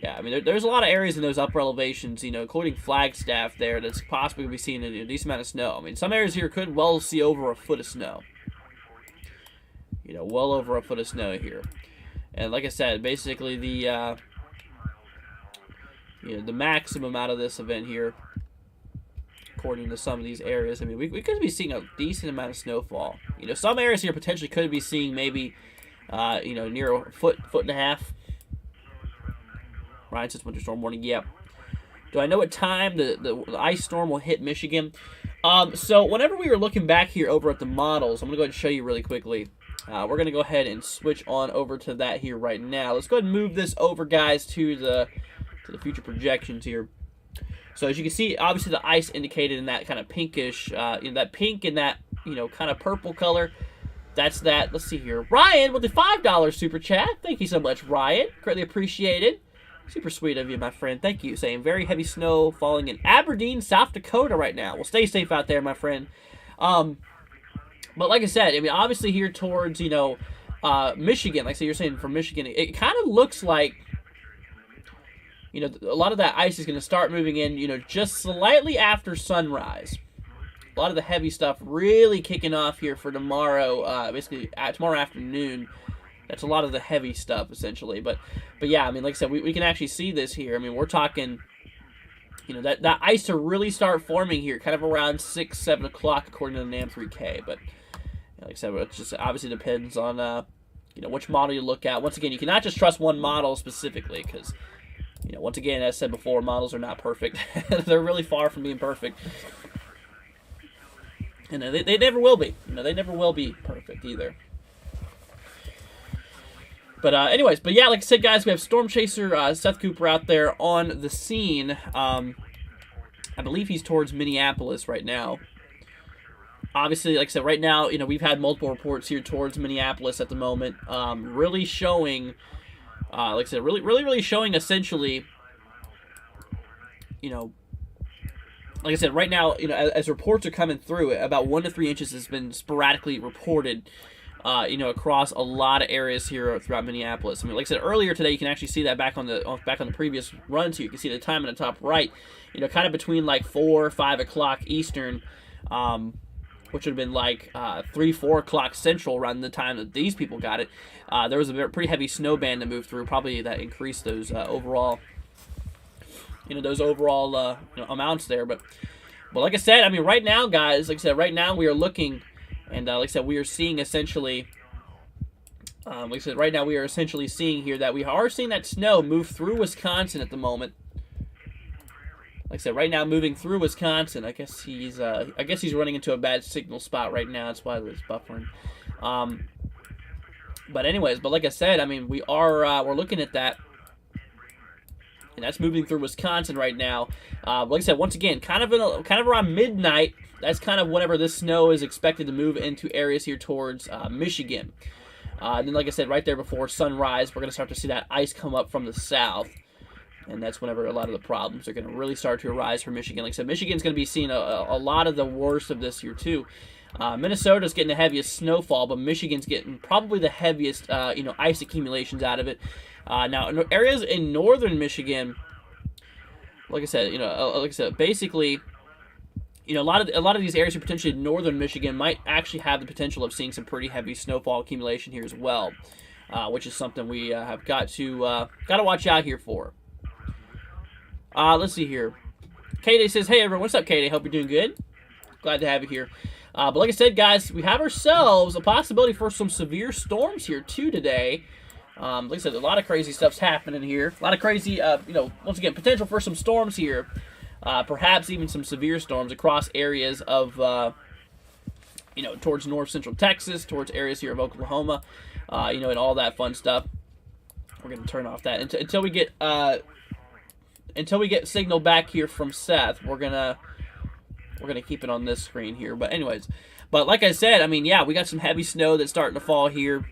Yeah, I mean, there's a lot of areas in those upper elevations, you know, including Flagstaff there, that's possibly going to be seeing a decent amount of snow. I mean, some areas here could well see over a foot of snow. You know, well over a foot of snow here. And like I said, basically the, you know, the maximum out of this event here, according to some of these areas, I mean, we could be seeing a decent amount of snowfall. You know, some areas here potentially could be seeing maybe, you know, near a foot and a half. Ryan says winter storm warning. Yep. Do I know what time the ice storm will hit Michigan? So whenever we were looking back here over at the models, I'm going to go ahead and show you really quickly. We're going to go ahead and switch on over to that here right now. Let's go ahead and move this over, guys, to the future projections here. So as you can see, obviously the ice indicated in that kind of pinkish, you know, that pink and that, you know, kind of purple color. That's that. Let's see here. Ryan with the $5 super chat. Thank you so much, Ryan. Greatly appreciated. Super sweet of you, my friend. Thank you. Saying very heavy snow falling in Aberdeen, South Dakota right now. Well, stay safe out there, my friend. But like I said, I mean, obviously here towards, you know, Michigan, like so you're saying from Michigan, it kind of looks like, you know, a lot of that ice is going to start moving in, you know, just slightly after sunrise. A lot of the heavy stuff really kicking off here for tomorrow, basically tomorrow afternoon. That's a lot of the heavy stuff, essentially. But yeah, I mean, like I said, we can actually see this here. I mean, we're talking, you know, that ice to really start forming here, kind of around 6, 7 o'clock, according to the NAM3K. But, you know, like I said, it just obviously depends on, you know, which model you look at. Once again, you cannot just trust one model specifically, because, once again, as I said before, models are not perfect. They're really far from being perfect. And they never will be. They never will be perfect either. But anyways, but yeah, like I said, guys, we have Storm Chaser Seth Cooper out there on the scene. I believe he's towards Minneapolis right now. Obviously, like I said, right now, we've had multiple reports here towards Minneapolis at the moment, really showing, like I said, really showing essentially, like I said, right now, as reports are coming through, about 1 to 3 inches has been sporadically reported, across a lot of areas here throughout Minneapolis. I mean, like I said earlier today, you can actually see that back on the previous runs here. You can see the time in the top right, kind of between like 4 or 5 o'clock Eastern, which would have been like 3, 4 o'clock Central around the time that these people got it. There was a pretty heavy snow band that moved through, probably that increased those overall. Those overall amounts there. But like I said, I mean, right now, guys, like I said, right now we are looking, and like I said, we are seeing essentially, like I said, right now we are essentially seeing here that we are seeing that snow move through Wisconsin at the moment. Like I said, right now moving through Wisconsin. I guess he's running into a bad signal spot right now. That's why it's buffering. But anyways, like I said, I mean, we're looking at that. And that's moving through Wisconsin right now. Like I said, once again, kind of around midnight. That's kind of whenever this snow is expected to move into areas here towards Michigan. And then, like I said, right there before sunrise, we're going to start to see that ice come up from the south. And that's whenever a lot of the problems are going to really start to arise for Michigan. Like I said, Michigan's going to be seeing a lot of the worst of this year, too. Minnesota's getting the heaviest snowfall, but Michigan's getting probably the heaviest, ice accumulations out of it. Now, areas in northern Michigan, like I said, basically, a lot of these areas, potentially northern Michigan, might actually have the potential of seeing some pretty heavy snowfall accumulation here as well, which is something we have got to watch out here for. Let's see here. K-Day says, "Hey everyone, what's up, K-Day? Hope you're doing good. Glad to have you here." But like I said, guys, we have ourselves a possibility for some severe storms here too today. Like I said, a lot of crazy stuff's happening here. A lot of crazy, once again, potential for some storms here. Perhaps even some severe storms across areas of, towards north central Texas, towards areas here of Oklahoma, and all that fun stuff. We're going to turn off that until we get signal back here from Seth. We're gonna keep it on this screen here. But anyways, like I said, I mean, yeah, we got some heavy snow that's starting to fall here.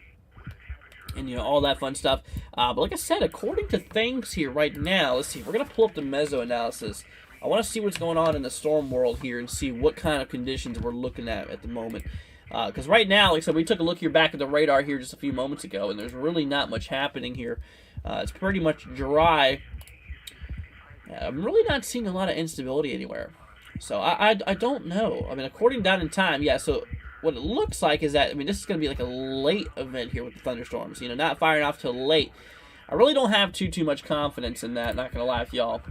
And, all that fun stuff. But like I said, according to things here right now, let's see. We're going to pull up the meso-analysis. I want to see what's going on in the storm world here and see what kind of conditions we're looking at the moment. Because right now, like I said, we took a look here back at the radar here just a few moments ago, and there's really not much happening here. It's pretty much dry. I'm really not seeing a lot of instability anywhere. So I don't know. I mean, according down in time, yeah, so what it looks like is that, I mean, this is going to be like a late event here with the thunderstorms. Not firing off till late. I really don't have too much confidence in that. Not going to lie with y'all.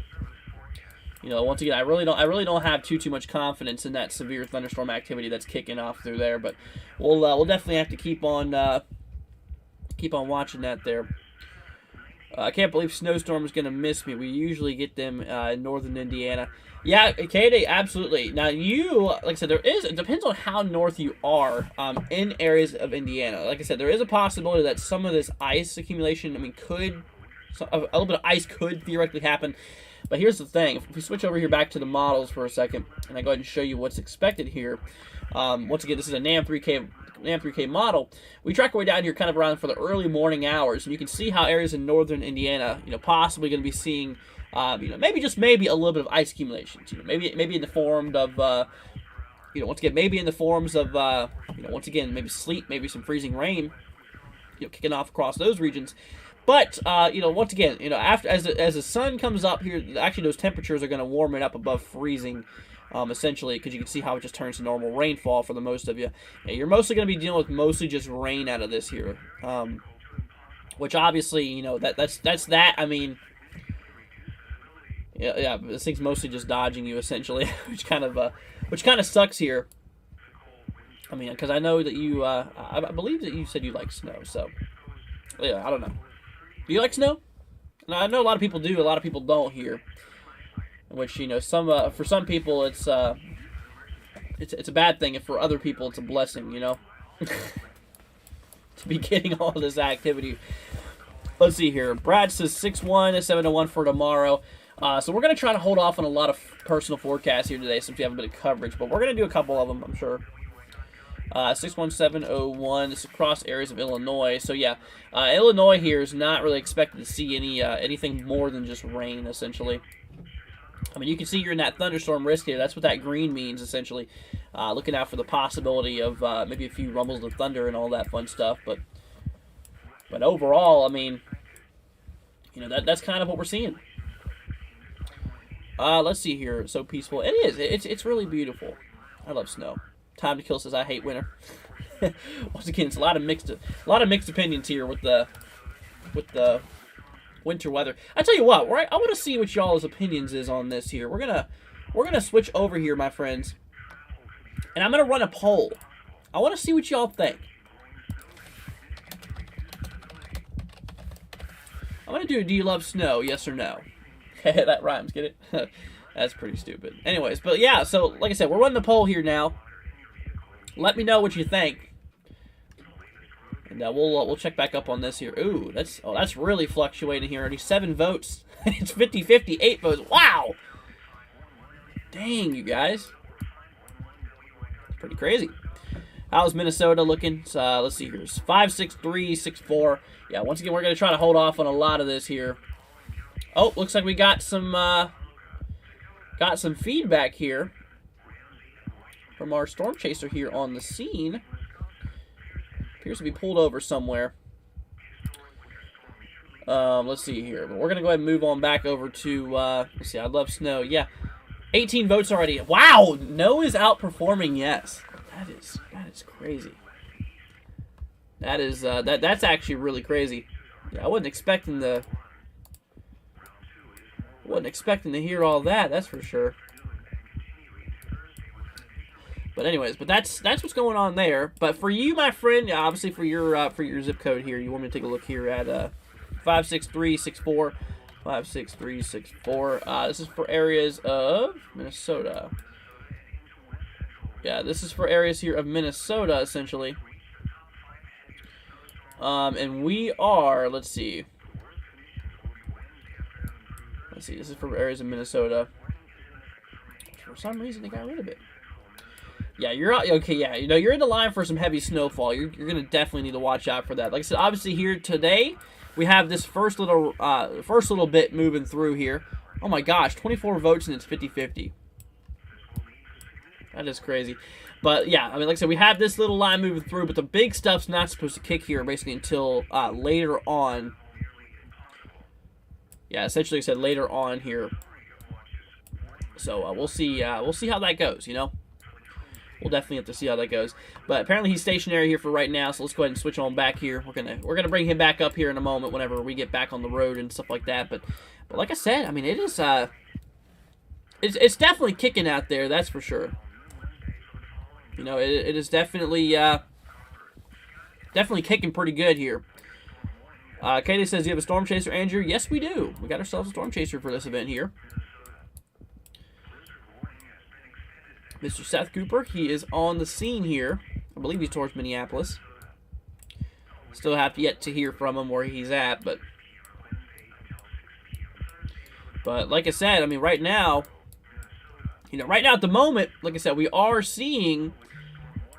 Once again, I really don't have too much confidence in that severe thunderstorm activity that's kicking off through there. But we'll definitely have to keep on watching that there. I can't believe Snowstorm is going to miss me. We usually get them in northern Indiana. Yeah, Katie, absolutely. Now, like I said, it depends on how north you are in areas of Indiana. Like I said, there is a possibility that some of this ice accumulation, a little bit of ice could theoretically happen. But here's the thing. If we switch over here back to the models for a second, and I go ahead and show you what's expected here. Once again, this is a NAM 3K model. We track our way down here kind of around for the early morning hours, and you can see how areas in northern Indiana, possibly going to be seeing, maybe a little bit of ice accumulations. Maybe in the form of, once again, maybe in the forms of, once again, maybe sleet, maybe some freezing rain, kicking off across those regions. But once again, after as the sun comes up here, actually those temperatures are going to warm it up above freezing. Essentially, because you can see how it just turns to normal rainfall for the most of you. You're mostly going to be dealing with mostly just rain out of this here, which obviously, that's that. I mean, yeah, this thing's mostly just dodging you essentially, which kind of sucks here. I mean, because I know that you, I believe that you said you like snow, so yeah, I don't know. Do you like snow? Now, I know a lot of people do, a lot of people don't here. Which, you know, for some people it's a bad thing, and for other people it's a blessing, you know, to be getting all this activity. Let's see here. Brad says 6-1 and 7-1 for tomorrow. So we're going to try to hold off on a lot of personal forecasts here today since we have a bit of coverage, but we're going to do a couple of them, I'm sure. 6-1-7-0-1. This is across areas of Illinois. So yeah, Illinois here is not really expected to see anything more than just rain, essentially. I mean, you can see you're in that thunderstorm risk here. That's what that green means, essentially. Looking out for the possibility of maybe a few rumbles of thunder and all that fun stuff. But overall, I mean, you know, that's kind of what we're seeing. Let's see here. It's so peaceful. It is. It's really beautiful. I love snow. Time to Kill says I hate winter. Once again, it's a lot of mixed opinions here with the winter weather. I tell you what, right? I want to see what y'all's opinions is on this here. We're gonna switch over here, my friends, and I'm gonna run a poll. I want to see what y'all think. I'm gonna do you love snow? Yes or no? That rhymes. Get it? That's pretty stupid. Anyways, but yeah. So like I said, we're running the poll here now. Let me know what you think. And we'll check back up on this here. Ooh, that's really fluctuating here. Already 7 votes. It's 50-50, 8 votes. Wow! Dang, you guys. It's pretty crazy. How's Minnesota looking? Let's see here. 5-6-3, 6-4. Yeah, once again, we're going to try to hold off on a lot of this here. Oh, looks like we got some feedback here from our storm chaser here on the scene. Appears to be pulled over somewhere. Let's see here. But we're going to go ahead and move on back over to, let's see, I love snow. Yeah, 18 votes already. Wow, no is outperforming yes. That is crazy. That's actually really crazy. Yeah, I wasn't expecting to hear all that, that's for sure. But anyways, that's what's going on there. But for you, my friend, obviously for your zip code here, you want me to take a look here at 56364, 56364. This is for areas of Minnesota. Yeah, this is for areas here of Minnesota, essentially. And we are, let's see, this is for areas of Minnesota. For some reason, they got rid of it. Yeah, you're out. Okay, yeah, you know, you're in the line for some heavy snowfall. You're going to definitely need to watch out for that. Like I said, obviously here today, we have this first little bit moving through here. Oh my gosh, 24 votes and it's 50-50. That is crazy. But yeah, I mean, like I said, we have this little line moving through, but the big stuff's not supposed to kick here basically until later on. Yeah, essentially, I said later on here. So we'll see how that goes. You know, we'll definitely have to see how that goes. But apparently he's stationary here for right now, so let's go ahead and switch on back here. We're gonna bring him back up here in a moment whenever we get back on the road and stuff like that. But like I said, I mean, it is it's definitely kicking out there. That's for sure. You know, it is definitely kicking pretty good here. Katie says, "Do you have a storm chaser, Andrew?" Yes, we do. We got ourselves a storm chaser for this event here. Mr. Seth Cooper, he is on the scene here. I believe he's towards Minneapolis. Still have yet to hear from him where he's at, but like I said, I mean, right now, you know, at the moment, like I said, we are seeing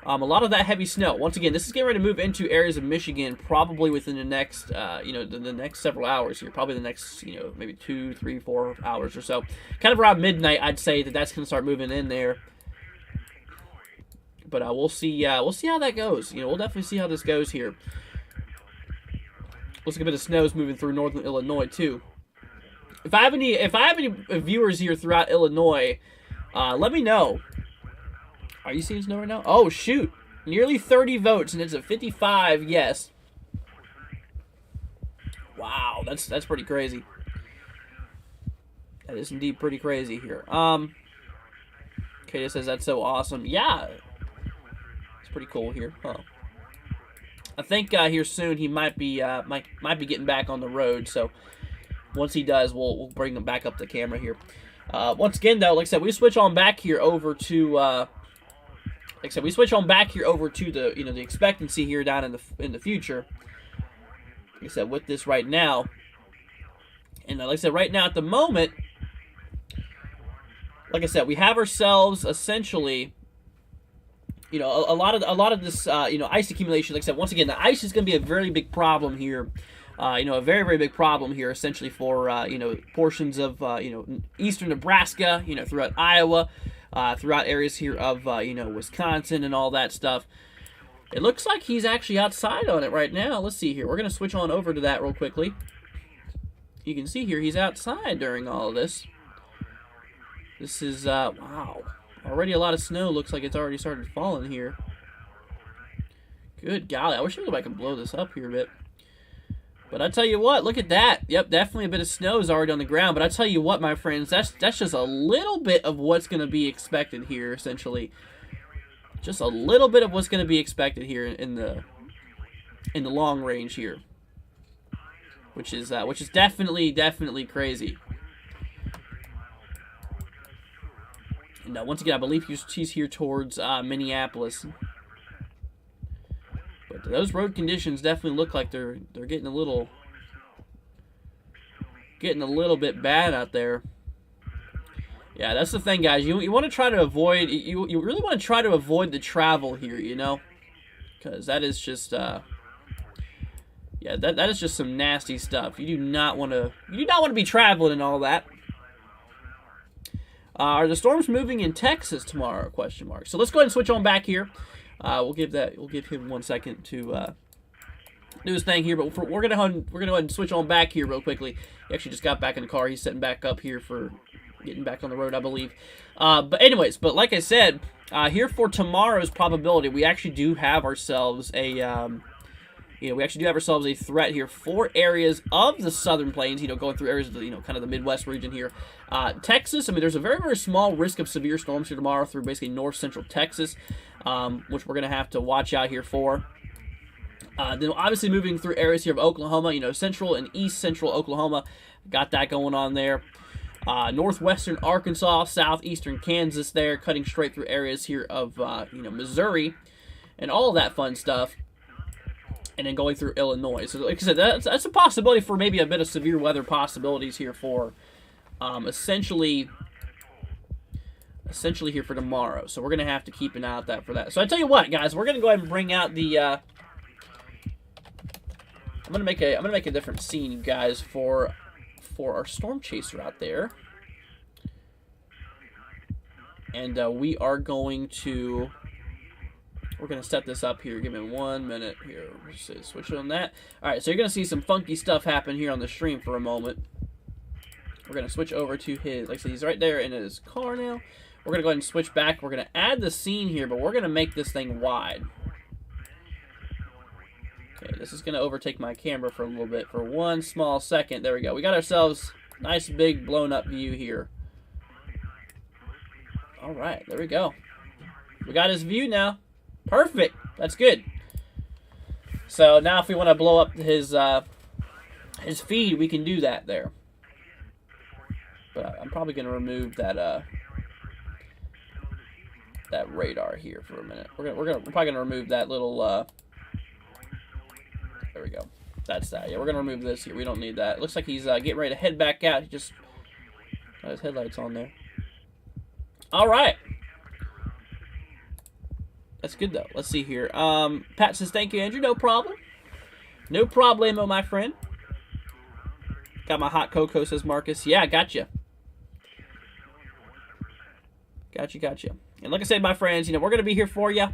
a lot of that heavy snow. Once again, this is getting ready to move into areas of Michigan probably within the next, the next several hours here. Probably the next, maybe 2, 3, 4 hours or so. Kind of around midnight, I'd say that's going to start moving in there. But we'll see how that goes. We'll definitely see how this goes here. Looks like a bit of snow's moving through northern Illinois too. If I have any viewers here throughout Illinois, let me know. Are you seeing snow right now? Oh shoot! Nearly 30 votes, and it's a 55 yes. Wow, that's pretty crazy. That is indeed pretty crazy here. Katie says that's so awesome. Yeah, it's pretty cool here. Huh. I think here soon he might be getting back on the road, so once he does, we'll bring him back up to camera here. Once again, though, like I said, we switch on back here over to the the expectancy here down in the future. Like I said, with this right now, and like I said, right now at the moment, like I said, we have ourselves essentially, a lot of this ice accumulation. Like I said, once again, the ice is going to be a very big problem here. A very, very big problem here, essentially for portions of eastern Nebraska, throughout Iowa, throughout areas here of Wisconsin and all that stuff. It looks like he's actually outside on it right now. Let's see here. We're going to switch on over to that real quickly. You can see here he's outside during all of this. This is wow. Already a lot of snow. Looks like it's already started falling here. Good golly. I wish I could blow this up here a bit. But I tell you what, look at that. Yep, definitely a bit of snow is already on the ground. But I tell you what, my friends, that's just a little bit of what's going to be expected here, essentially. Just a little bit of what's going to be expected here in the long range here, which is definitely crazy. And once again, I believe he's here towards Minneapolis. But those road conditions definitely look like they're getting a little bit bad out there. Yeah, that's the thing, guys. You want to try to avoid you really want to try to avoid the travel here, because that is just that is just some nasty stuff. You do not want to be traveling and all that. Are the storms moving in Texas tomorrow? ? So let's go ahead and switch on back here. We'll give him 1 second to do his thing here, but we're gonna go ahead and switch on back here real quickly. He actually just got back in the car. He's setting back up here for getting back on the road, I believe. But like I said, here for tomorrow's probability, we actually do have ourselves a threat here for areas of the southern plains, going through areas of the, kind of the Midwest region here. Texas, there's a very, very small risk of severe storms here tomorrow through basically north central Texas, which we're going to have to watch out here for. Then obviously moving through areas here of Oklahoma, central and east central Oklahoma, got that going on there. Northwestern Arkansas, southeastern Kansas there, cutting straight through areas here of, Missouri, and all of that fun stuff. And then going through Illinois. So, like I said, that's a possibility for maybe a bit of severe weather possibilities here for, essentially here for tomorrow. So we're going to have to keep an eye out for that. So I tell you what, guys, we're going to go ahead and bring out the, I'm going to make a different scene, you guys, for our storm chaser out there. And we are going to... We're going to set this up here. Give me 1 minute here. Just switch on that. All right, so you're going to see some funky stuff happen here on the stream for a moment. We're going to switch over to his, like I said, he's right there in his car now. We're going to go ahead and switch back. We're going to add the scene here, but we're going to make this thing wide. Okay, this is going to overtake my camera for a little bit for 1 small second. There we go. We got ourselves a nice big blown up view here. All right, there we go. We got his view now. Perfect. That's good. So now if we want to blow up his feed, we can do that there. But I'm probably going to remove that that radar here for a minute. We're probably going to remove that little there we go. That's that. Yeah, we're going to remove this here. We don't need that. It looks like he's getting ready to head back out. He just got his headlights on there. All right. That's good, though. Let's see here. Pat says, thank you, Andrew. No problem. No problemo, my friend. Got my hot cocoa, says Marcus. Yeah, gotcha. Gotcha. And like I said, my friends, we're going to be here for you.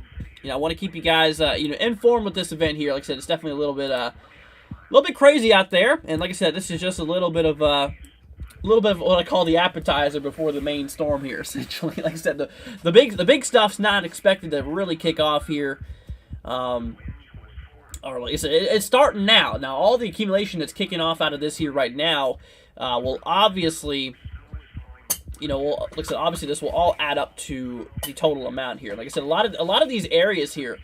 I want to keep you guys, informed with this event here. Like I said, it's definitely a little bit crazy out there. And like I said, this is just a little bit of what I call the appetizer before the main storm here, essentially. Like I said, the big stuff's not expected to really kick off here. Or like I said, it's starting now. Now, all the accumulation that's kicking off out of this here right now will obviously, like I said, obviously this will all add up to the total amount here. Like I said, a lot of these areas here,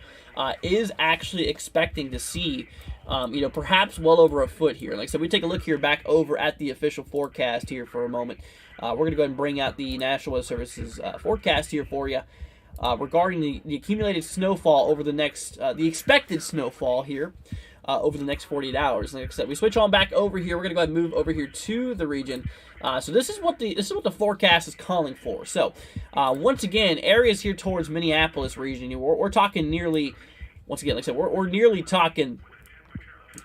is actually expecting to see, perhaps well over a foot here. Like I said, we take a look here back over at the official forecast here for a moment. We're going to go ahead and bring out the National Weather Service's forecast here for you regarding the accumulated snowfall over the next, the expected snowfall here over the next 48 hours. Like I said, we switch on back over here. We're going to go ahead and move over here to the region. So this is what the forecast is calling for. So once again, areas here towards Minneapolis region, we're talking nearly, once again, like I said, we're nearly talking,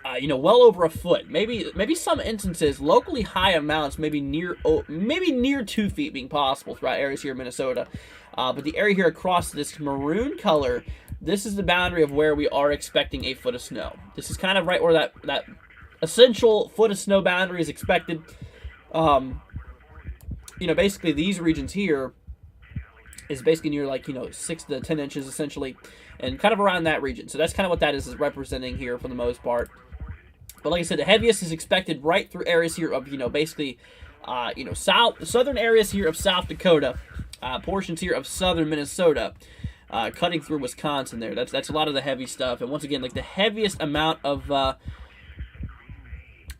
well over a foot. Maybe some instances, locally high amounts, maybe near 2 feet being possible throughout areas here in Minnesota. But the area here across this maroon color, this is the boundary of where we are expecting a foot of snow. This is kind of right where that essential foot of snow boundary is expected. Basically these regions here is basically near 6 to 10 inches essentially, and kind of around that region. So that's kind of what that is representing here for the most part. But like I said, the heaviest is expected right through areas here of, basically, southern areas here of South Dakota, portions here of southern Minnesota, cutting through Wisconsin there. That's a lot of the heavy stuff. And once again, like the heaviest amount of, like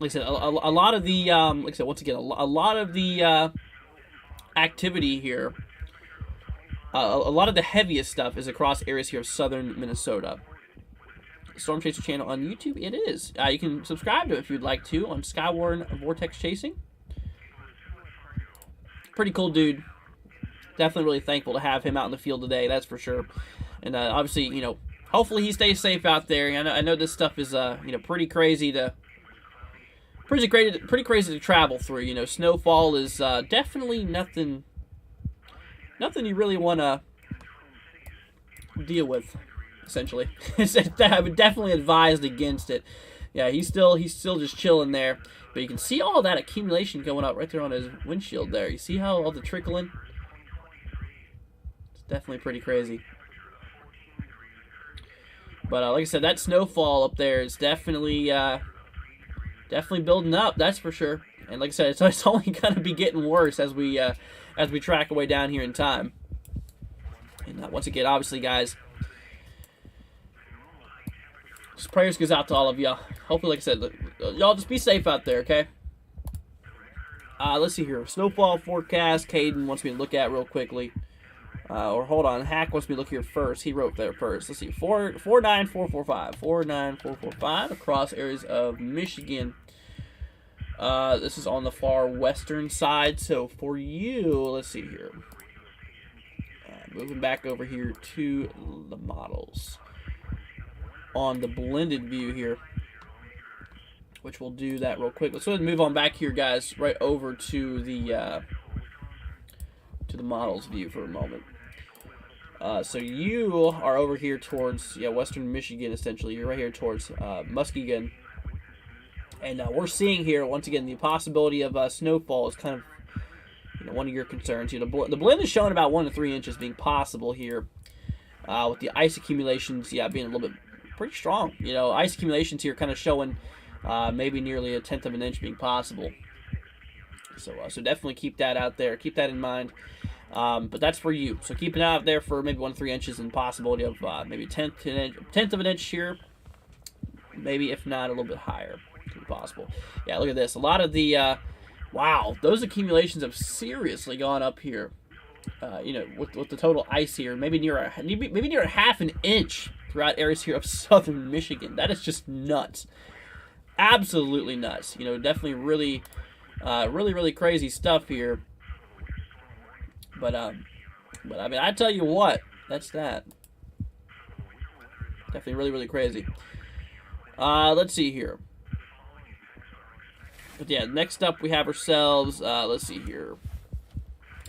I said, a lot of the, like I said, once again, a lot of the activity here, a lot of the heaviest stuff is across areas here of southern Minnesota. Storm Chaser channel on YouTube, it is. You can subscribe to it if you'd like to on Skywarn Vortex Chasing. Pretty cool dude. Definitely really thankful to have him out in the field today, that's for sure. And obviously, hopefully he stays safe out there. I know this stuff is, pretty crazy to travel through. Snowfall is definitely nothing you really want to deal with, essentially. I would definitely advise against it. Yeah, he's still just chilling there. But you can see all that accumulation going up right there on his windshield there. You see how all the trickling? It's definitely pretty crazy. But like I said, that snowfall up there is definitely building up. That's for sure. And like I said, it's only going to be getting worse as we track away down here in time. And once again, obviously, guys, just prayers goes out to all of y'all. Hopefully, like I said, y'all just be safe out there, okay? Let's see here. Snowfall forecast. Caden wants me to look at real quickly. Or hold on. Hack wants me to look here first. He wrote there first. Let's see. 49445. 49445 across areas of Michigan. This is on the far western side. So for you, let's see here. Moving back over here to the models. On the blended view here, which we'll do that real quick. Let's go ahead and move on back here, guys, right over to the models view for a moment. So you are over here towards western Michigan, essentially. You're right here towards Muskegon, and we're seeing here once again the possibility of snowfall is kind of one of your concerns. The blend is showing about 1 to 3 inches being possible here, with the ice accumulations being a little bit pretty strong. Ice accumulations here kind of showing maybe nearly 1/10 of an inch being possible. So definitely keep that out there. Keep that in mind. But that's for you. So keep it out there for maybe 1 to 3 inches and possibility of maybe 1/10 of an inch here. Maybe if not a little bit higher, could be possible. Yeah, look at this. A lot of the wow, those accumulations have seriously gone up here. With the total ice here, maybe near a half an inch throughout areas here of southern Michigan. That is just nuts. Absolutely nuts. Definitely really, really crazy stuff here. But I mean, I tell you what, that's that. Definitely really crazy. Let's see here. But yeah, next up we have ourselves, let's see here.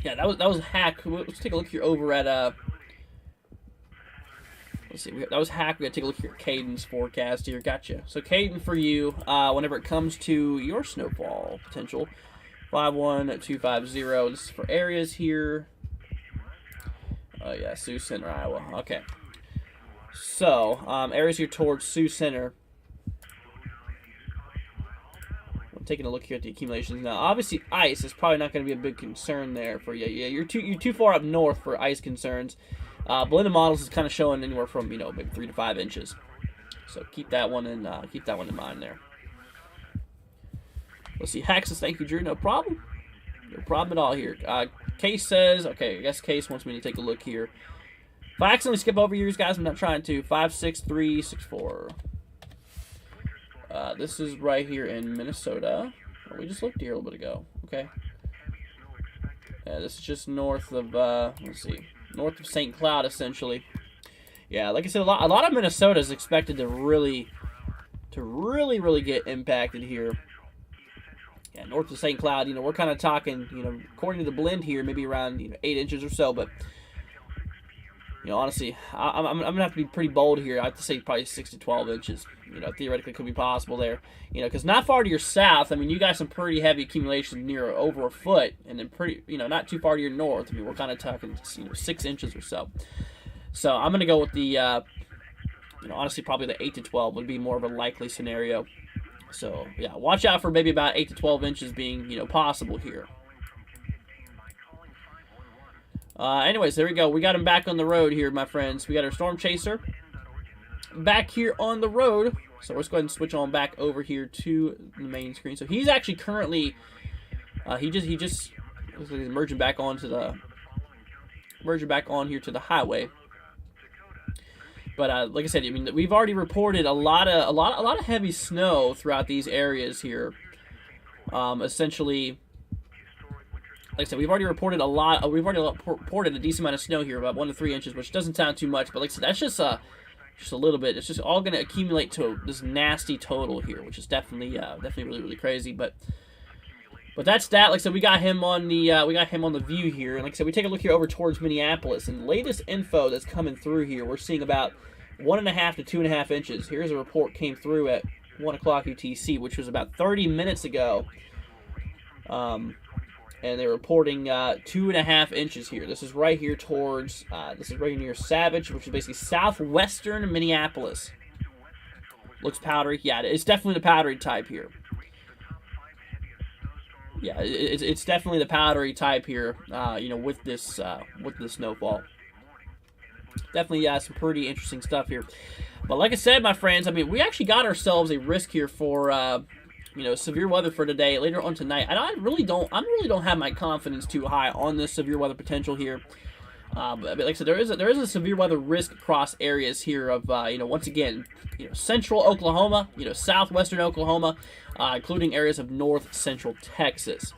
Yeah, that was Hack. Let's take a look here over at, let's see, that was Hack. We gotta take a look here at Caden's forecast here. Gotcha. So Caden, for you, whenever it comes to your snowfall potential, 51250. This is for areas here. Oh yeah, Sioux Center, Iowa. Okay. So, areas here towards Sioux Center. I'm taking a look here at the accumulations now. Obviously, ice is probably not going to be a big concern there for you. Yeah, you're too far up north for ice concerns. Blended models is kind of showing anywhere from maybe 3 to 5 inches. So keep that one in mind there. Let's see, Haxus, thank you, Drew. No problem. No problem at all here. Case says, okay, I guess Case wants me to take a look here. If I accidentally skip over years, guys, I'm not trying to. 56364. This is right here in Minnesota. Oh, we just looked here a little bit ago. Okay. Yeah, this is just north of, let's see, north of St. Cloud, essentially. Yeah, like I said, a lot of Minnesota is expected to really get impacted here. Yeah, north of St. Cloud, we're kind of talking, according to the blend here, maybe around 8 inches or so. But honestly, I'm gonna have to be pretty bold here. I have to say probably 6 to 12 inches. Theoretically could be possible there. Because not far to your south, I mean, you got some pretty heavy accumulation near over a foot, and then pretty, not too far to your north. I mean, we're kind of talking, 6 inches or so. So I'm gonna go with the, honestly, probably the 8 to 12 would be more of a likely scenario. So, yeah, watch out for maybe about 8 to 12 inches being, possible here. Anyways, there we go. We got him back on the road here, my friends. We got our Storm Chaser back here on the road. So let's go ahead and switch on back over here to the main screen. So he's actually currently, he just looks like he's merging back on here to the highway. But like I said, I mean, we've already reported a lot of heavy snow throughout these areas here. Essentially, like I said, we've already reported reported a decent amount of snow here, about 1 to 3 inches, which doesn't sound too much. But like I said, that's just a little bit. It's just all going to accumulate to this nasty total here, which is definitely really crazy. But that's that. Like I said, we got him on the view here, and like I said, we take a look here over towards Minneapolis, and the latest info that's coming through here, we're seeing about 1.5 to 2.5 inches. Here's a report came through at 1 o'clock UTC, which was about 30 minutes ago, and they're reporting 2.5 inches here. This is right here towards this is right near Savage, which is basically southwestern Minneapolis. Looks powdery. Yeah, it's definitely the powdery type here. Yeah, it's definitely the powdery type here, with this snowfall. Definitely, some pretty interesting stuff here. But like I said, my friends, I mean, we actually got ourselves a risk here for, severe weather for today, later on tonight. I really don't have my confidence too high on this severe weather potential here. But like I said, there is a severe weather risk across areas here of, once again, central Oklahoma, southwestern Oklahoma, including areas of north central Texas.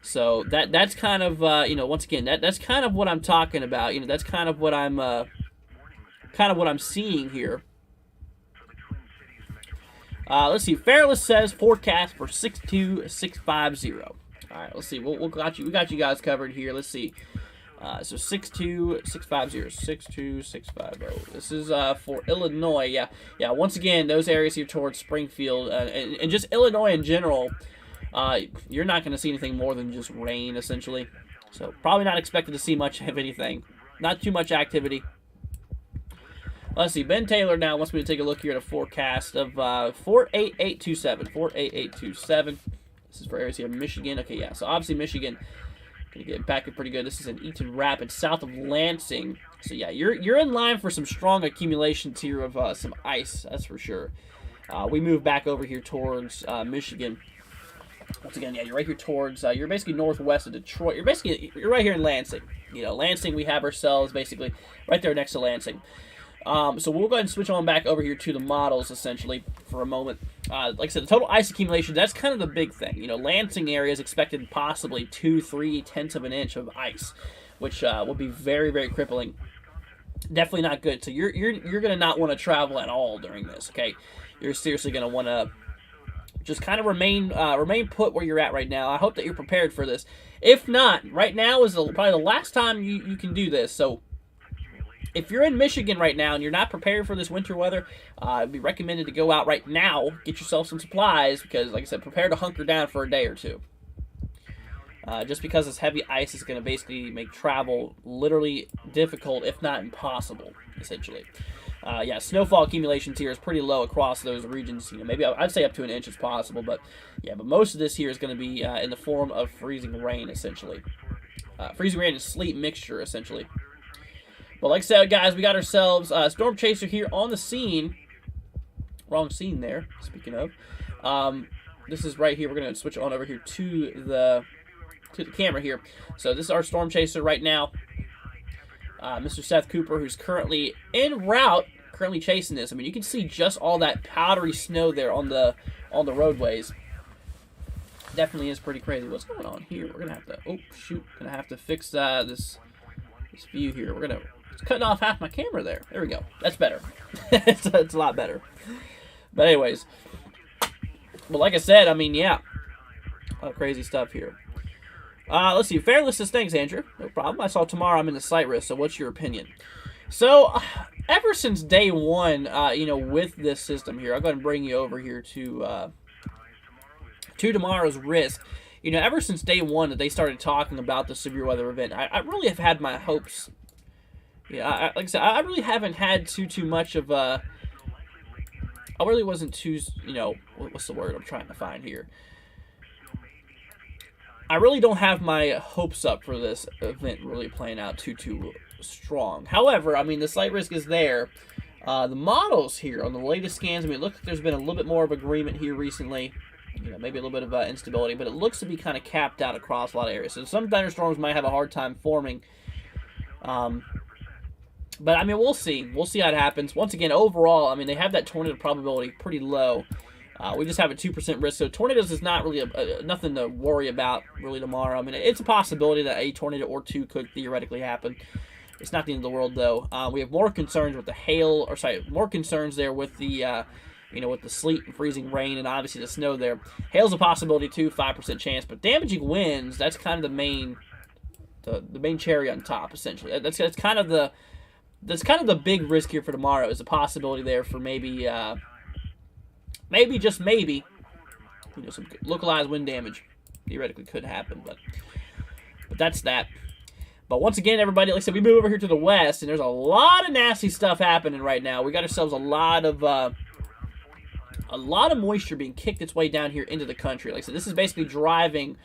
So that's kind of, once again, that's kind of what I'm talking about. That's kind of what I'm seeing here. Let's see. Fairless says forecast for 62650. All right, let's see. We got you guys covered here. Let's see. So 62650, 62650. This is for Illinois. Yeah. Once again, those areas here towards Springfield and just Illinois in general, you're not going to see anything more than just rain, essentially. So probably not expected to see much of anything. Not too much activity. Let's see. Ben Taylor now wants me to take a look here at a forecast of 48827. 48827. This is for areas here in Michigan. Okay, yeah. So obviously Michigan going to get impacted pretty good. This is in Eaton Rapids, south of Lansing. So yeah, you're in line for some strong accumulations here of some ice. That's for sure. We move back over here towards Michigan. Once again, yeah, you're right here towards, you're basically northwest of Detroit. You're right here in Lansing. Lansing, we have ourselves basically right there next to Lansing. So we'll go ahead and switch on back over here to the models, essentially, for a moment. Like I said, the total ice accumulation, that's kind of the big thing. Lansing area is expected possibly 2-3 tenths of an inch of ice, which will be very, very crippling. Definitely not good. So you're going to not want to travel at all during this, okay? You're seriously going to want to just kind of remain put where you're at right now. I hope that you're prepared for this. If not, right now is probably the last time you can do this. So if you're in Michigan right now and you're not prepared for this winter weather, it'd be recommended to go out right now, get yourself some supplies, because, like I said, prepare to hunker down for a day or two. Just because this heavy ice is going to basically make travel literally difficult, if not impossible, essentially. Yeah, snowfall accumulations here is pretty low across those regions. Maybe I'd say up to an inch is possible, but most of this here is going to be in the form of freezing rain, essentially. Freezing rain and sleet mixture, essentially. But like I said, guys, we got ourselves Storm Chaser here on the scene. Wrong scene there, speaking of. This is right here. We're going to switch on over here to the camera here. So this is our Storm Chaser right now. Mr. Seth Cooper, who's currently en route, currently chasing this. I mean, you can see just all that powdery snow there on the roadways. Definitely is pretty crazy. What's going on here? We're gonna have to. Oh shoot! Gonna have to fix this view here. It's cutting off half my camera there. There we go. That's better. it's a lot better. But anyways, well, like I said, I mean, yeah, a lot of crazy stuff here. Let's see. Fairless says, thanks, Andrew. No problem. I saw tomorrow I'm in the slight risk, so what's your opinion? So, ever since day one, with this system here, I'll go ahead and bring you over here to tomorrow's risk. Ever since day one that they started talking about the severe weather event, I really have had my hopes. Yeah, like I said, I really haven't had too much of a. I really wasn't too, what's the word I'm trying to find here? I really don't have my hopes up for this event really playing out too strong. However, I mean, the slight risk is there. The models here on the latest scans, I mean, it looks like there's been a little bit more of agreement here recently. Maybe a little bit of instability, but it looks to be kind of capped out across a lot of areas. So some thunderstorms might have a hard time forming. But, I mean, we'll see. We'll see how it happens. Once again, overall, I mean, they have that tornado probability pretty low. We just have a 2% risk. So tornadoes is not really nothing to worry about really tomorrow. I mean, it's a possibility that a tornado or two could theoretically happen. It's not the end of the world, though. We have more concerns with the hail, more concerns there with the, with the sleet and freezing rain and obviously the snow there. Hail's a possibility, too, 5% chance. But damaging winds, that's kind of the main cherry on top, essentially. That's kind of the big risk here for tomorrow is the possibility there for maybe, just maybe, some localized wind damage theoretically could happen, but that's that. But once again, everybody, like I said, we move over here to the west, and there's a lot of nasty stuff happening right now. We got ourselves a lot of moisture being kicked its way down here into the country. Like I said, this is basically driving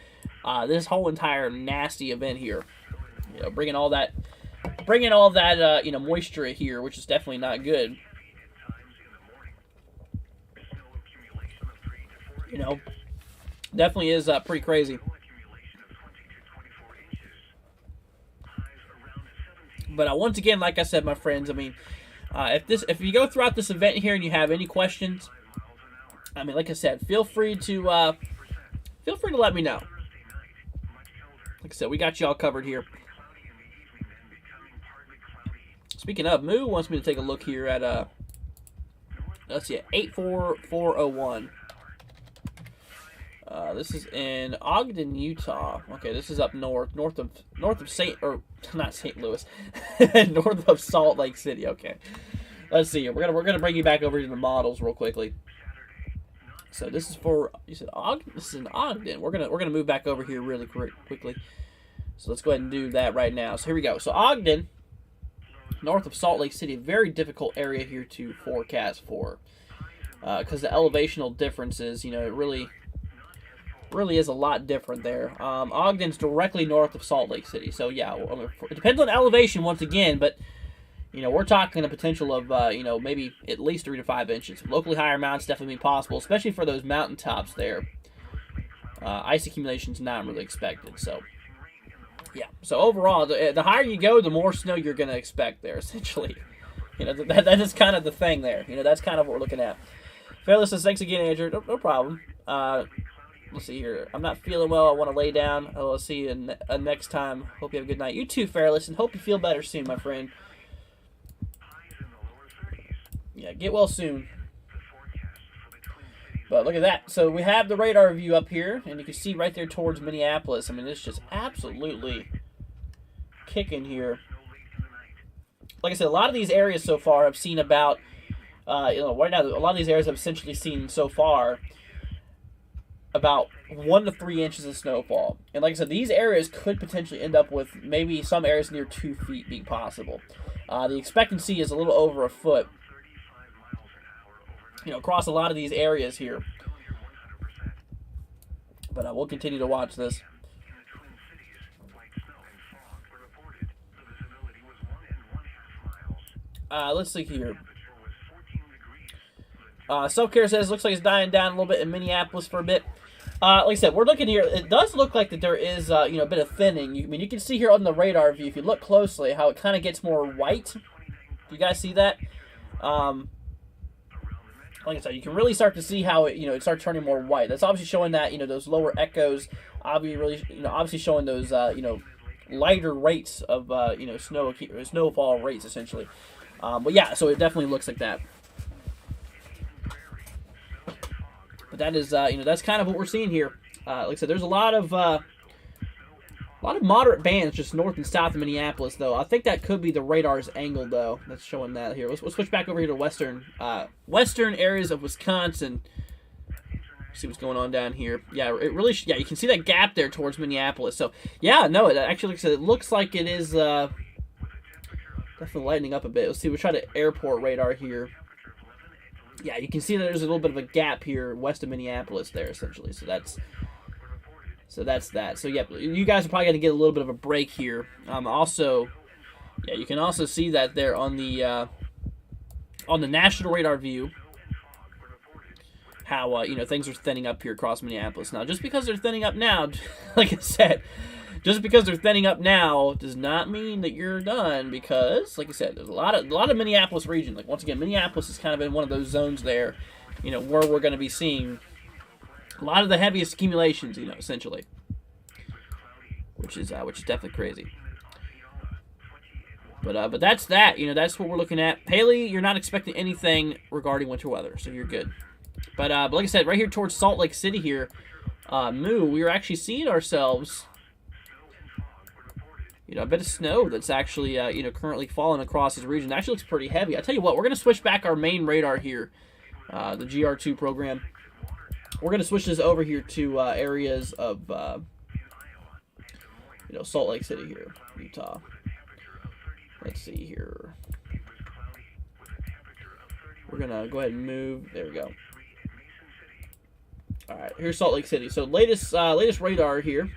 this whole entire nasty event here. Bringing all that moisture here, which is definitely not good. Definitely is pretty crazy. But once again, like I said, my friends, I mean, if you go throughout this event here and you have any questions, I mean, like I said, feel free to let me know. Like I said, we got you all covered here. Speaking of, Moo wants me to take a look here at let's see, 84401. This is in Ogden, Utah. Okay, this is up north of not St. Louis, north of Salt Lake City. Okay, let's see. We're gonna bring you back over to the models real quickly. So this is for, you said Ogden. This is in Ogden. We're gonna move back over here really quickly. So let's go ahead and do that right now. So here we go. So Ogden, north of Salt Lake City, very difficult area here to forecast for, because the elevational differences, it really is a lot different there. Ogden's directly north of Salt Lake City, so yeah, it depends on elevation once again, but we're talking a potential of maybe at least 3 to 5 inches. Locally higher amounts definitely possible, especially for those mountaintops there. Ice accumulation's not really expected, so yeah. So overall, the higher you go, the more snow you're going to expect there, essentially. That is kind of the thing there. That's kind of what we're looking at. Fairless says, thanks again, Andrew. No problem. Let's see here. I'm not feeling well. I want to lay down. I'll see you next time. Hope you have a good night. You too, Fairless, and hope you feel better soon, my friend. Yeah, get well soon. But look at that. So we have the radar view up here, and you can see right there towards Minneapolis. I mean, it's just absolutely kicking here. Like I said, a lot of these areas so far have seen about, right now, a lot of these areas have essentially seen so far about 1 to 3 inches of snowfall. And like I said, these areas could potentially end up with maybe some areas near 2 feet being possible. The expectancy is a little over a foot, across a lot of these areas here. But we'll continue to watch this. Let's see here. Self-care says looks like it's dying down a little bit in Minneapolis for a bit. Like I said, we're looking here. It does look like that there is, a bit of thinning. You can see here on the radar view, if you look closely, how it kind of gets more white. You guys see that? Like I said, you can really start to see how it starts turning more white. That's obviously showing that those lower echoes, obviously showing those lighter rates of snowfall rates essentially. But yeah, so it definitely looks like that. But that is that's kind of what we're seeing here. Like I said, there's a lot of moderate bands just north and south of Minneapolis, though. I think that could be the radar's angle, though. That's showing that here. We'll switch back over here to western areas of Wisconsin. See what's going on down here. Yeah, it really. Yeah, you can see that gap there towards Minneapolis. So yeah, no, it actually looks like it is definitely lightening up a bit. Let's see. We'll try the airport radar here. Yeah, you can see that there's a little bit of a gap here west of Minneapolis there, essentially. So that's that. So yeah, you guys are probably going to get a little bit of a break here. Also, yeah, you can also see that there on the national radar view how things are thinning up here across Minneapolis. Now, just because they're thinning up now, like I said, just because they're thinning up now does not mean that you're done, because, like I said, there's a lot of Minneapolis region. Like, once again, Minneapolis is kind of in one of those zones there, where we're going to be seeing a lot of the heaviest accumulations, essentially, which is definitely crazy. But that's that. That's what we're looking at. Haley, you're not expecting anything regarding winter weather, so you're good. But like I said, right here towards Salt Lake City here, we are actually seeing ourselves a bit of snow that's actually, currently falling across this region. It actually looks pretty heavy. I tell you what, we're going to switch back our main radar here, the GR2 program. We're going to switch this over here to areas of, Salt Lake City here, Utah. Let's see here. We're going to go ahead and move. There we go. All right, here's Salt Lake City. So latest radar here.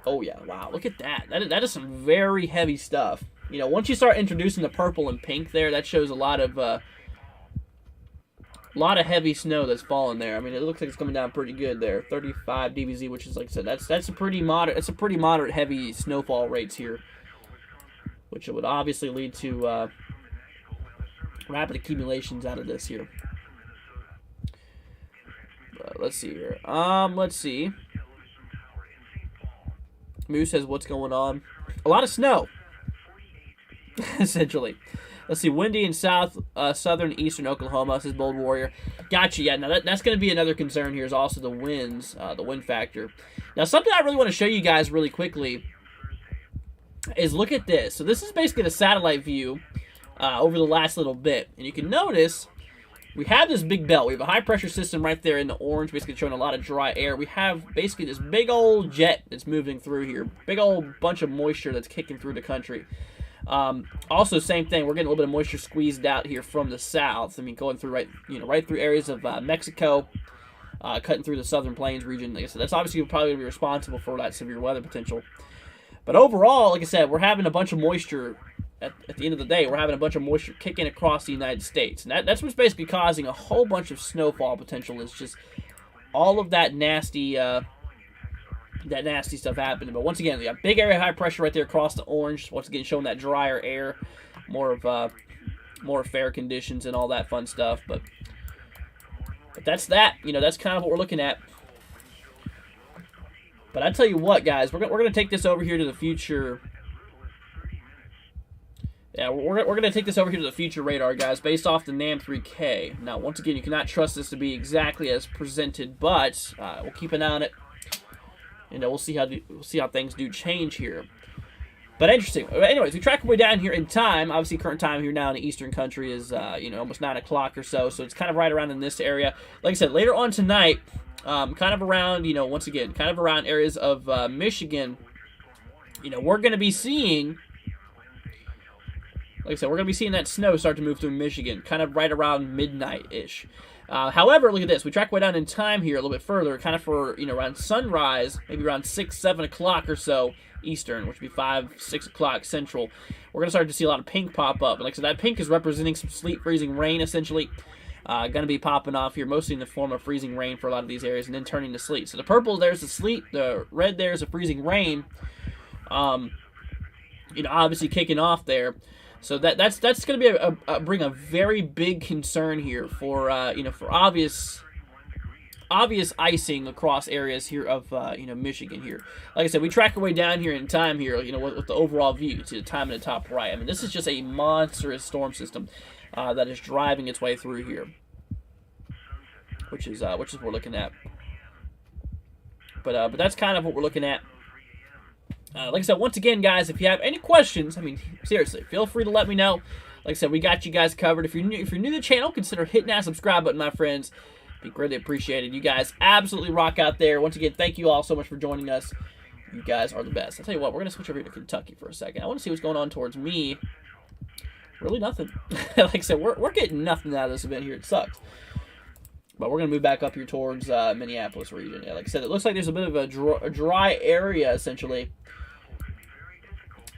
Oh, yeah. Wow. Look at that. That is some very heavy stuff. Once you start introducing the purple and pink there, that shows a lot of heavy snow that's falling there. I mean, it looks like it's coming down pretty good there. 35 DBZ, which is, like I said, that's a pretty moderate heavy snowfall rates here, which would obviously lead to rapid accumulations out of this here. Let's see here. Let's see. Moose says, what's going on? A lot of snow, essentially. Let's see, windy in southern, eastern Oklahoma, says Bold Warrior. Gotcha, yeah. Now, that's going to be another concern here is also the winds, the wind factor. Now, something I really want to show you guys really quickly is look at this. So this is basically the satellite view over the last little bit. And you can notice we have this big belt. We have a high-pressure system right there in the orange, basically showing a lot of dry air. We have basically this big old jet that's moving through here. Big old bunch of moisture that's kicking through the country. Also, same thing. We're getting a little bit of moisture squeezed out here from the south. I mean, going through right through areas of Mexico, cutting through the southern plains region. Like I said, that's obviously probably going to be responsible for that severe weather potential. But overall, like I said, we're having a bunch of moisture. At the end of the day, we're having a bunch of moisture kicking across the United States. And that's what's basically causing a whole bunch of snowfall potential. It's just all of that nasty stuff happening. But once again, we got big area of high pressure right there across the orange. Once again, showing that drier air, more fair conditions and all that fun stuff. But that's that. That's kind of what we're looking at. But I tell you what, guys, we're gonna take this over here to the future. Yeah, we're going to take this over here to the future radar, guys, based off the NAM3K. Now, once again, you cannot trust this to be exactly as presented, but we'll keep an eye on it. We'll see how things do change here. But interesting. Anyways, we track our way down here in time. Obviously, current time here now in the eastern country is almost 9 o'clock or so. So it's kind of right around in this area. Like I said, later on tonight, kind of around once again, kind of around areas of Michigan. We're going to be seeing. like I said, we're going to be seeing that snow start to move through Michigan, kind of right around midnight-ish. However, look at this. We track way down in time here a little bit further, kind of for, around sunrise, maybe around 6, 7 o'clock or so Eastern, which would be 5, 6 o'clock Central. We're going to start to see a lot of pink pop up. And like I said, that pink is representing some sleet freezing rain, essentially. Going to be popping off here, mostly in the form of freezing rain for a lot of these areas, and then turning to sleet. So the purple there's the sleet, the red there's the freezing rain. Obviously kicking off there. So that's going to be bring a very big concern here for for obvious icing across areas here of Michigan here. Like I said, we track our way down here in time here, with the overall view to the time in the top right. I mean, this is just a monstrous storm system that is driving its way through here, which is what we're looking at. But that's kind of what we're looking at. Like I said, once again, guys, if you have any questions, I mean, seriously, feel free to let me know. Like I said, we got you guys covered. If you're new to the channel, consider hitting that subscribe button, my friends. It'd be greatly appreciated. You guys absolutely rock out there. Once again, thank you all so much for joining us. You guys are the best. I'll tell you what, we're going to switch over here to Kentucky for a second. I want to see what's going on towards me. Really nothing. Like I said, we're getting nothing out of this event here. It sucks. But we're going to move back up here towards Minneapolis region. Yeah, like I said, it looks like there's a bit of a dry area, essentially.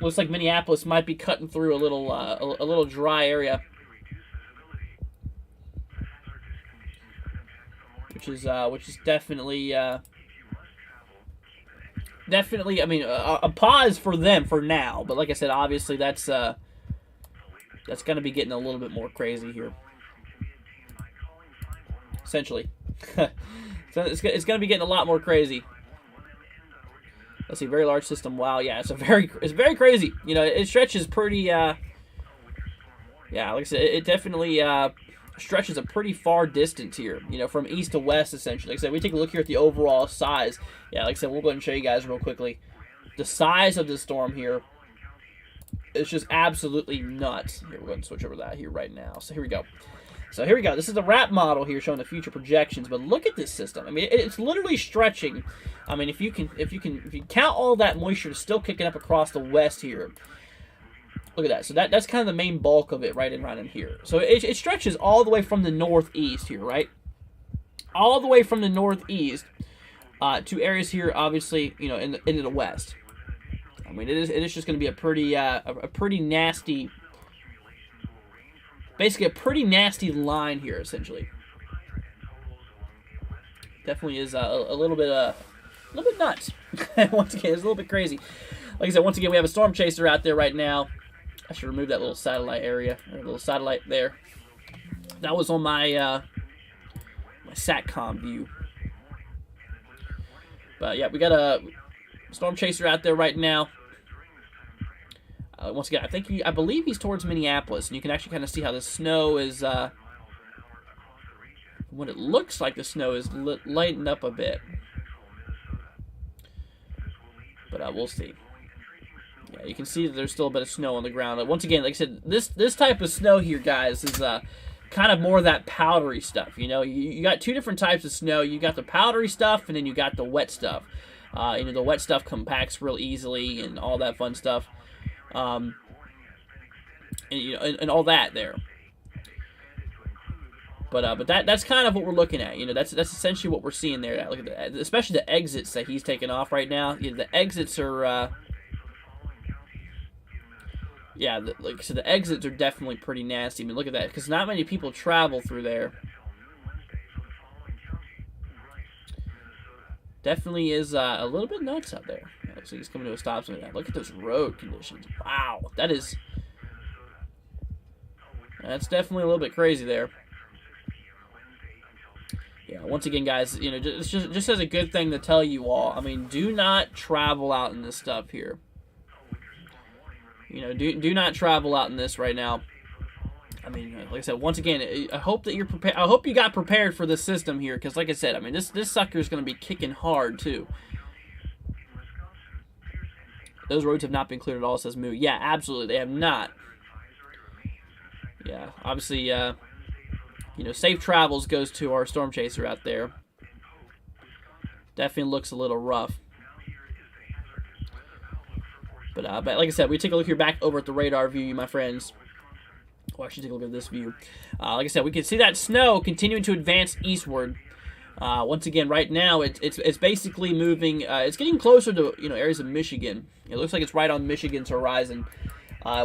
Looks like Minneapolis might be cutting through a little dry area, which is definitely I mean, a pause for them for now. But like I said, obviously that's going to be getting a little bit more crazy here. Essentially, so it's going to be getting a lot more crazy. Let's see, very large system. Wow, yeah, it's very crazy. It stretches pretty. Yeah, like I said, it definitely stretches a pretty far distance here. From east to west, essentially. Like I said, we take a look here at the overall size. Yeah, like I said, we'll go ahead and show you guys real quickly. The size of the storm here is just absolutely nuts. Here, we're going to switch over to that here right now. So here we go. This is the wrap model here showing the future projections. But look at this system. I mean, it's literally stretching. I mean, if you count all that moisture still kicking up across the west here. Look at that. So that's kind of the main bulk of it right in here. So it stretches all the way from the northeast here, right? All the way from the northeast to areas here, obviously, into the west. I mean, it is just going to be a pretty nasty. Basically, a pretty nasty line here, essentially. Definitely is a little bit nuts. Once again, it's a little bit crazy. Like I said, once again, we have a storm chaser out there right now. I should remove that little satellite area, or little satellite there. That was on my my SATCOM view. But yeah, we got a storm chaser out there right now. Once again, I believe he's towards Minneapolis, and you can actually kind of see how the snow is, what it looks like the snow is lightened up a bit. But we'll see. Yeah, you can see that there's still a bit of snow on the ground. Once again, like I said, this type of snow here, guys, is kind of more of that powdery stuff. You got two different types of snow. You got the powdery stuff, and then you got the wet stuff. The wet stuff compacts real easily and all that fun stuff. And all that there. But that's kind of what we're looking at. That's essentially what we're seeing there. Look at that, especially the exits that he's taking off right now. The exits are the exits are definitely pretty nasty. I mean, look at that, because not many people travel through there. Definitely is a little bit nuts out there. Yeah, looks like he's coming to a stop sign. Look at those road conditions. Wow, that's definitely a little bit crazy there. Yeah, once again, guys, just as a good thing to tell you all. I mean, do not travel out in this stuff here. Do not travel out in this right now. I mean, like I said, once again, I hope that you're prepared. I hope you got prepared for this system here, because, like I said, I mean, this sucker is going to be kicking hard too. Those roads have not been cleared at all, says Moo. Yeah, absolutely, they have not. Yeah, obviously, safe travels goes to our storm chaser out there. Definitely looks a little rough. But like I said, we take a look here back over at the radar view, my friends. We'll actually take a look at this view. Like I said, we can see that snow continuing to advance eastward. Once again, right now, it's basically moving. It's getting closer to areas of Michigan. It looks like it's right on Michigan's horizon.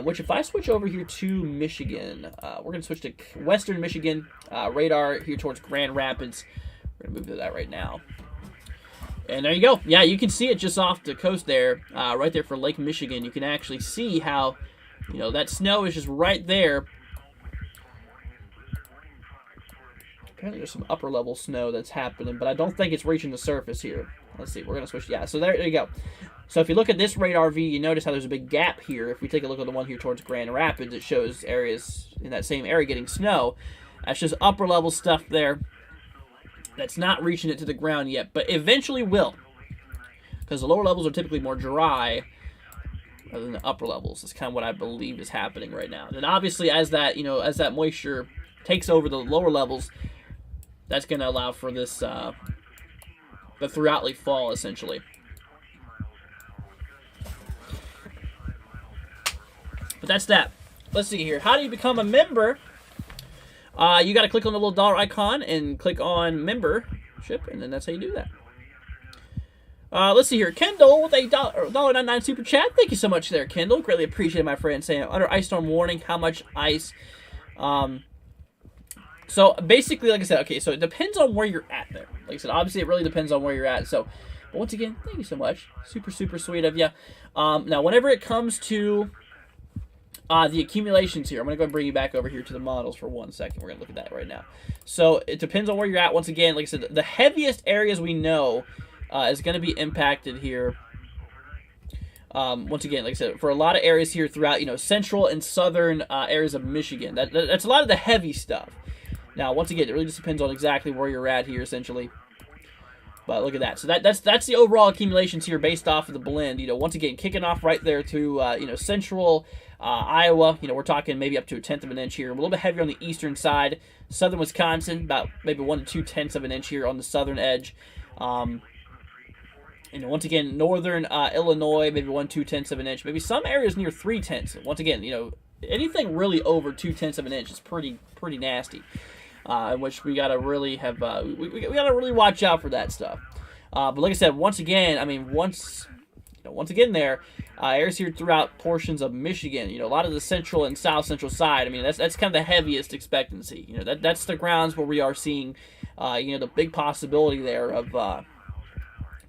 Which, if I switch over here to Michigan, we're going to switch to western Michigan. Radar here towards Grand Rapids. We're going to move to that right now. And there you go. Yeah, you can see it just off the coast there, right there for Lake Michigan. You can actually see how, that snow is just right there. Apparently there's some upper level snow that's happening, but I don't think it's reaching the surface here. Let's see, we're going to switch. Yeah, so there you go. So if you look at this radar view, you notice how there's a big gap here. If we take a look at the one here towards Grand Rapids, it shows areas in that same area getting snow. That's just upper level stuff there. That's not reaching it to the ground yet, but eventually will. Because the lower levels are typically more dry rather than the upper levels. That's kind of what I believe is happening right now. And obviously as that, as that moisture takes over the lower levels, that's going to allow for this, the throughoutly fall, essentially. But that's that. Let's see here. How do you become a member? You got to click on the little dollar icon and click on membership, and then that's how you do that. Let's see here. Kendall with a $1.99 super chat. Thank you so much there, Kendall. Greatly appreciate it, my friend. Saying, under ice storm warning, how much ice? So basically, like I said, okay, so it depends on where you're at there. Like I said, obviously it really depends on where you're at. So, but once again, thank you so much. Super, super sweet of you. Now, whenever it comes to the accumulations here, I'm going to go and bring you back over here to the models for 1 second. We're going to look at that right now. So it depends on where you're at. Once again, like I said, the heaviest areas we know is going to be impacted here. Once again, like I said, for a lot of areas here throughout, central and southern areas of Michigan. That's a lot of the heavy stuff. Now, once again, it really just depends on exactly where you're at here, essentially. But look at that. So that's the overall accumulations here based off of the blend. Once again, kicking off right there to central Iowa. We're talking maybe up to 1/10 of an inch here. A little bit heavier on the eastern side. Southern Wisconsin, about maybe 1 to 2/10 of an inch here on the southern edge. Once again, northern Illinois, maybe 1 2/10 of an inch. Maybe some areas near 3/10. Once again, anything really over 2/10 of an inch is pretty nasty. In which we gotta really have we gotta really watch out for that stuff. But like I said, once again, I mean, once again there, areas here throughout portions of Michigan, a lot of the central and south central side. I mean, that's kind of the heaviest expectancy. That's the grounds where we are seeing, the big possibility there of, like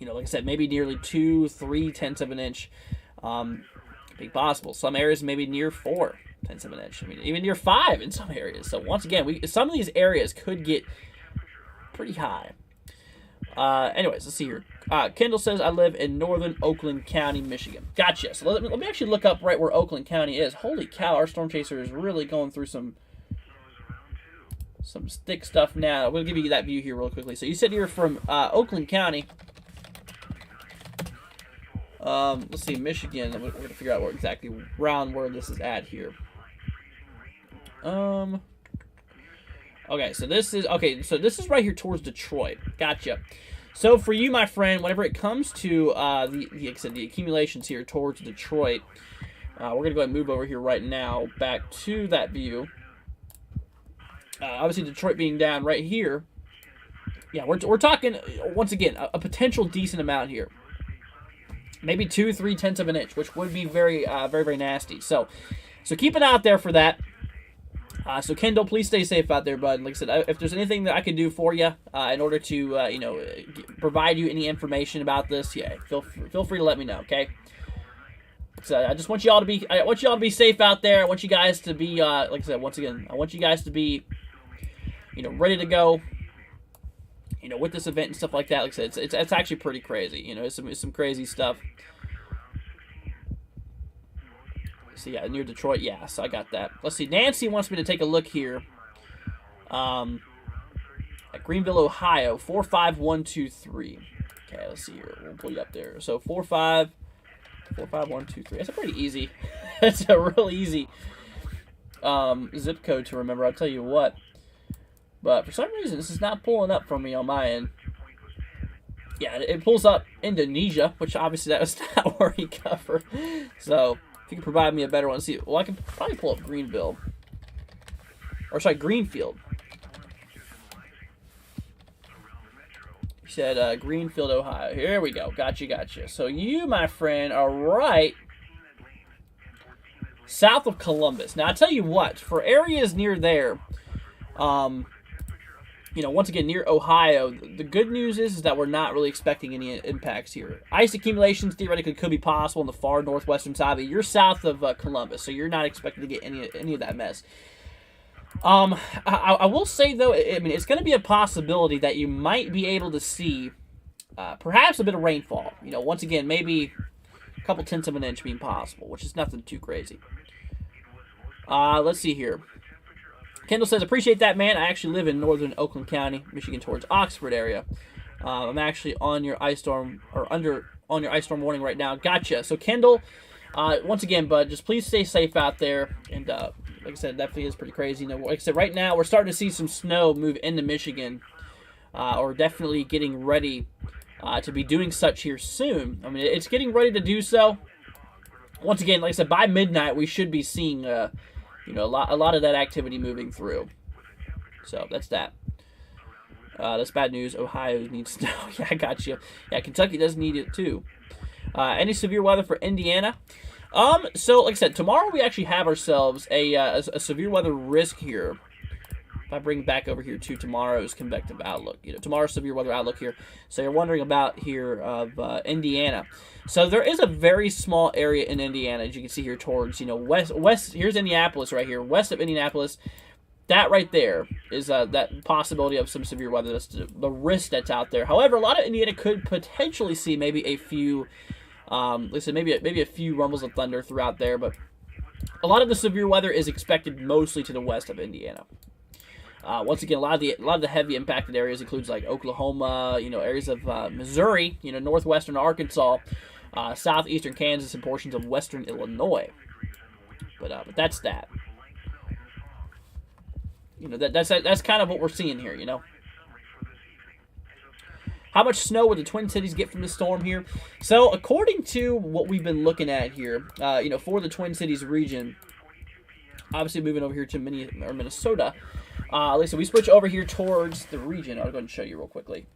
I said, maybe nearly 2-3 of an inch, big possible. Some areas maybe near 4/10 of an inch. I mean, even near 5 in some areas. So once again, some of these areas could get pretty high. Anyways, let's see here. Kendall says, I live in northern Oakland County, Michigan. Gotcha. So let me actually look up right where Oakland County is. Holy cow, our storm chaser is really going through some stick stuff now. I'm going to give you that view here real quickly. So you said you're from Oakland County. Let's see, Michigan. We're going to figure out exactly around where this is at here. Okay, so this is right here towards Detroit. Gotcha. So for you, my friend, whenever it comes to the accumulations here towards Detroit, we're gonna go ahead and move over here right now back to that view. Obviously, Detroit being down right here. Yeah, we're talking once again a potential decent amount here. Maybe 2-3 of an inch, which would be very nasty. So keep it out there for that. So Kendall, please stay safe out there, bud. Like I said, if there's anything that I can do for you in order to provide you any information about this, yeah, feel free to let me know. Okay. So I just want you all to be safe out there. I want you guys to be like I said once again. I want you guys to be ready to go. With this event and stuff like that. Like I said, it's actually pretty crazy. It's some crazy stuff. So yeah, near Detroit, yeah, so I got that. Let's see, Nancy wants me to take a look here. At Greenville, Ohio, 45123. Okay, let's see here. We'll pull you up there. So 45123. That's a pretty easy. That's a real easy zip code to remember. I'll tell you what. But for some reason, this is not pulling up for me on my end. Yeah, it pulls up Indonesia, which obviously that was not where he covered. So if you can provide me a better one, see. Well, I can probably pull up Greenville. Or sorry, Greenfield. You said Greenfield, Ohio. Here we go. Gotcha. So you, my friend, are right south of Columbus. Now, I tell you what, for areas near there, once again, near Ohio, the good news is that we're not really expecting any impacts here. Ice accumulations theoretically could be possible on the far northwestern side, but you're south of Columbus, so you're not expected to get any of that mess. I will say, though, it's going to be a possibility that you might be able to see perhaps a bit of rainfall. Once again, maybe a couple tenths of an inch being possible, which is nothing too crazy. Let's see here. Kendall says, appreciate that, man. I actually live in northern Oakland County, Michigan, towards Oxford area. I'm actually on your ice storm, or on your ice storm warning right now. Gotcha. So, Kendall, once again, bud, just please stay safe out there. And like I said, that definitely is pretty crazy. Like I said, right now we're starting to see some snow move into Michigan, or definitely getting ready to be doing such here soon. I mean, it's getting ready to do so. Once again, like I said, by midnight we should be seeing a lot of that activity moving through. So that's that. That's bad news. Ohio needs snow. Yeah, I got you. Yeah, Kentucky does need it too. Any severe weather for Indiana? So like I said, tomorrow we actually have ourselves a severe weather risk here. If I bring back over here to tomorrow's convective outlook, tomorrow's severe weather outlook here. So you're wondering about here of Indiana. So there is a very small area in Indiana, as you can see here towards, west. Here's Indianapolis right here, west of Indianapolis. That right there is that possibility of some severe weather. That's the risk that's out there. However, a lot of Indiana could potentially see maybe a few, maybe a few rumbles of thunder throughout there. But a lot of the severe weather is expected mostly to the west of Indiana. Once again, a lot of the heavy impacted areas includes like Oklahoma, areas of Missouri, northwestern Arkansas, southeastern Kansas, and portions of western Illinois. But that's that. That's kind of what we're seeing here. How much snow would the Twin Cities get from the storm here? So according to what we've been looking at here, for the Twin Cities region, obviously moving over here to Minnesota. So we switch over here towards the region. I'll go ahead and show you real quickly.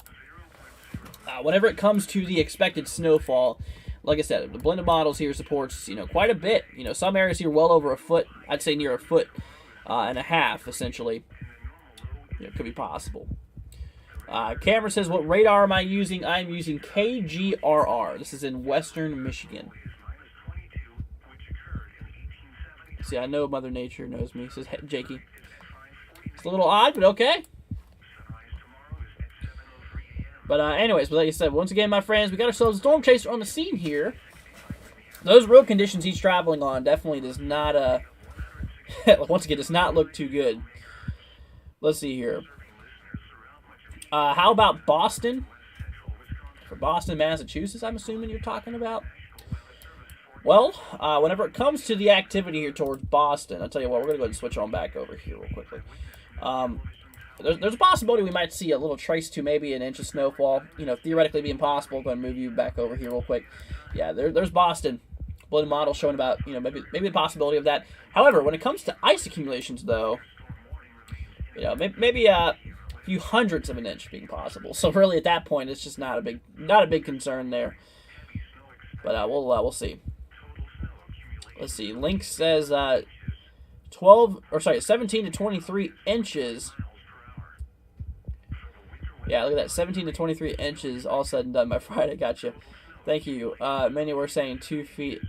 Whenever it comes to the expected snowfall, like I said, the blended models here supports quite a bit. Some areas here well over a foot. I'd say near a foot and a half, essentially. It could be possible. Cameron says, what radar am I using? I'm using KGRR. This is in western Michigan. See, I know Mother Nature knows me, says Jakey. It's a little odd, but okay. But anyways, like I said, once again, my friends, we got ourselves a storm chaser on the scene here. Those road conditions he's traveling on definitely does not, once again, does not look too good. Let's see here. How about Boston? For Boston, Massachusetts, I'm assuming you're talking about. Well, whenever it comes to the activity here towards Boston, I'll tell you what, we're going to go ahead and switch on back over here real quickly. There's a possibility we might see a little trace to maybe an inch of snowfall. Theoretically being possible. I'm going to move you back over here real quick. Yeah, there's Boston. Blended model showing about, maybe the possibility of that. However, when it comes to ice accumulations, though, maybe a few hundredths of an inch being possible. So really, at that point, it's just not a big concern there. But we'll see. Let's see. Link says 17 to 23 inches. Yeah, look at that. 17 to 23 inches all said and done by Friday. Gotcha. Thank you. Many were saying 2 feet.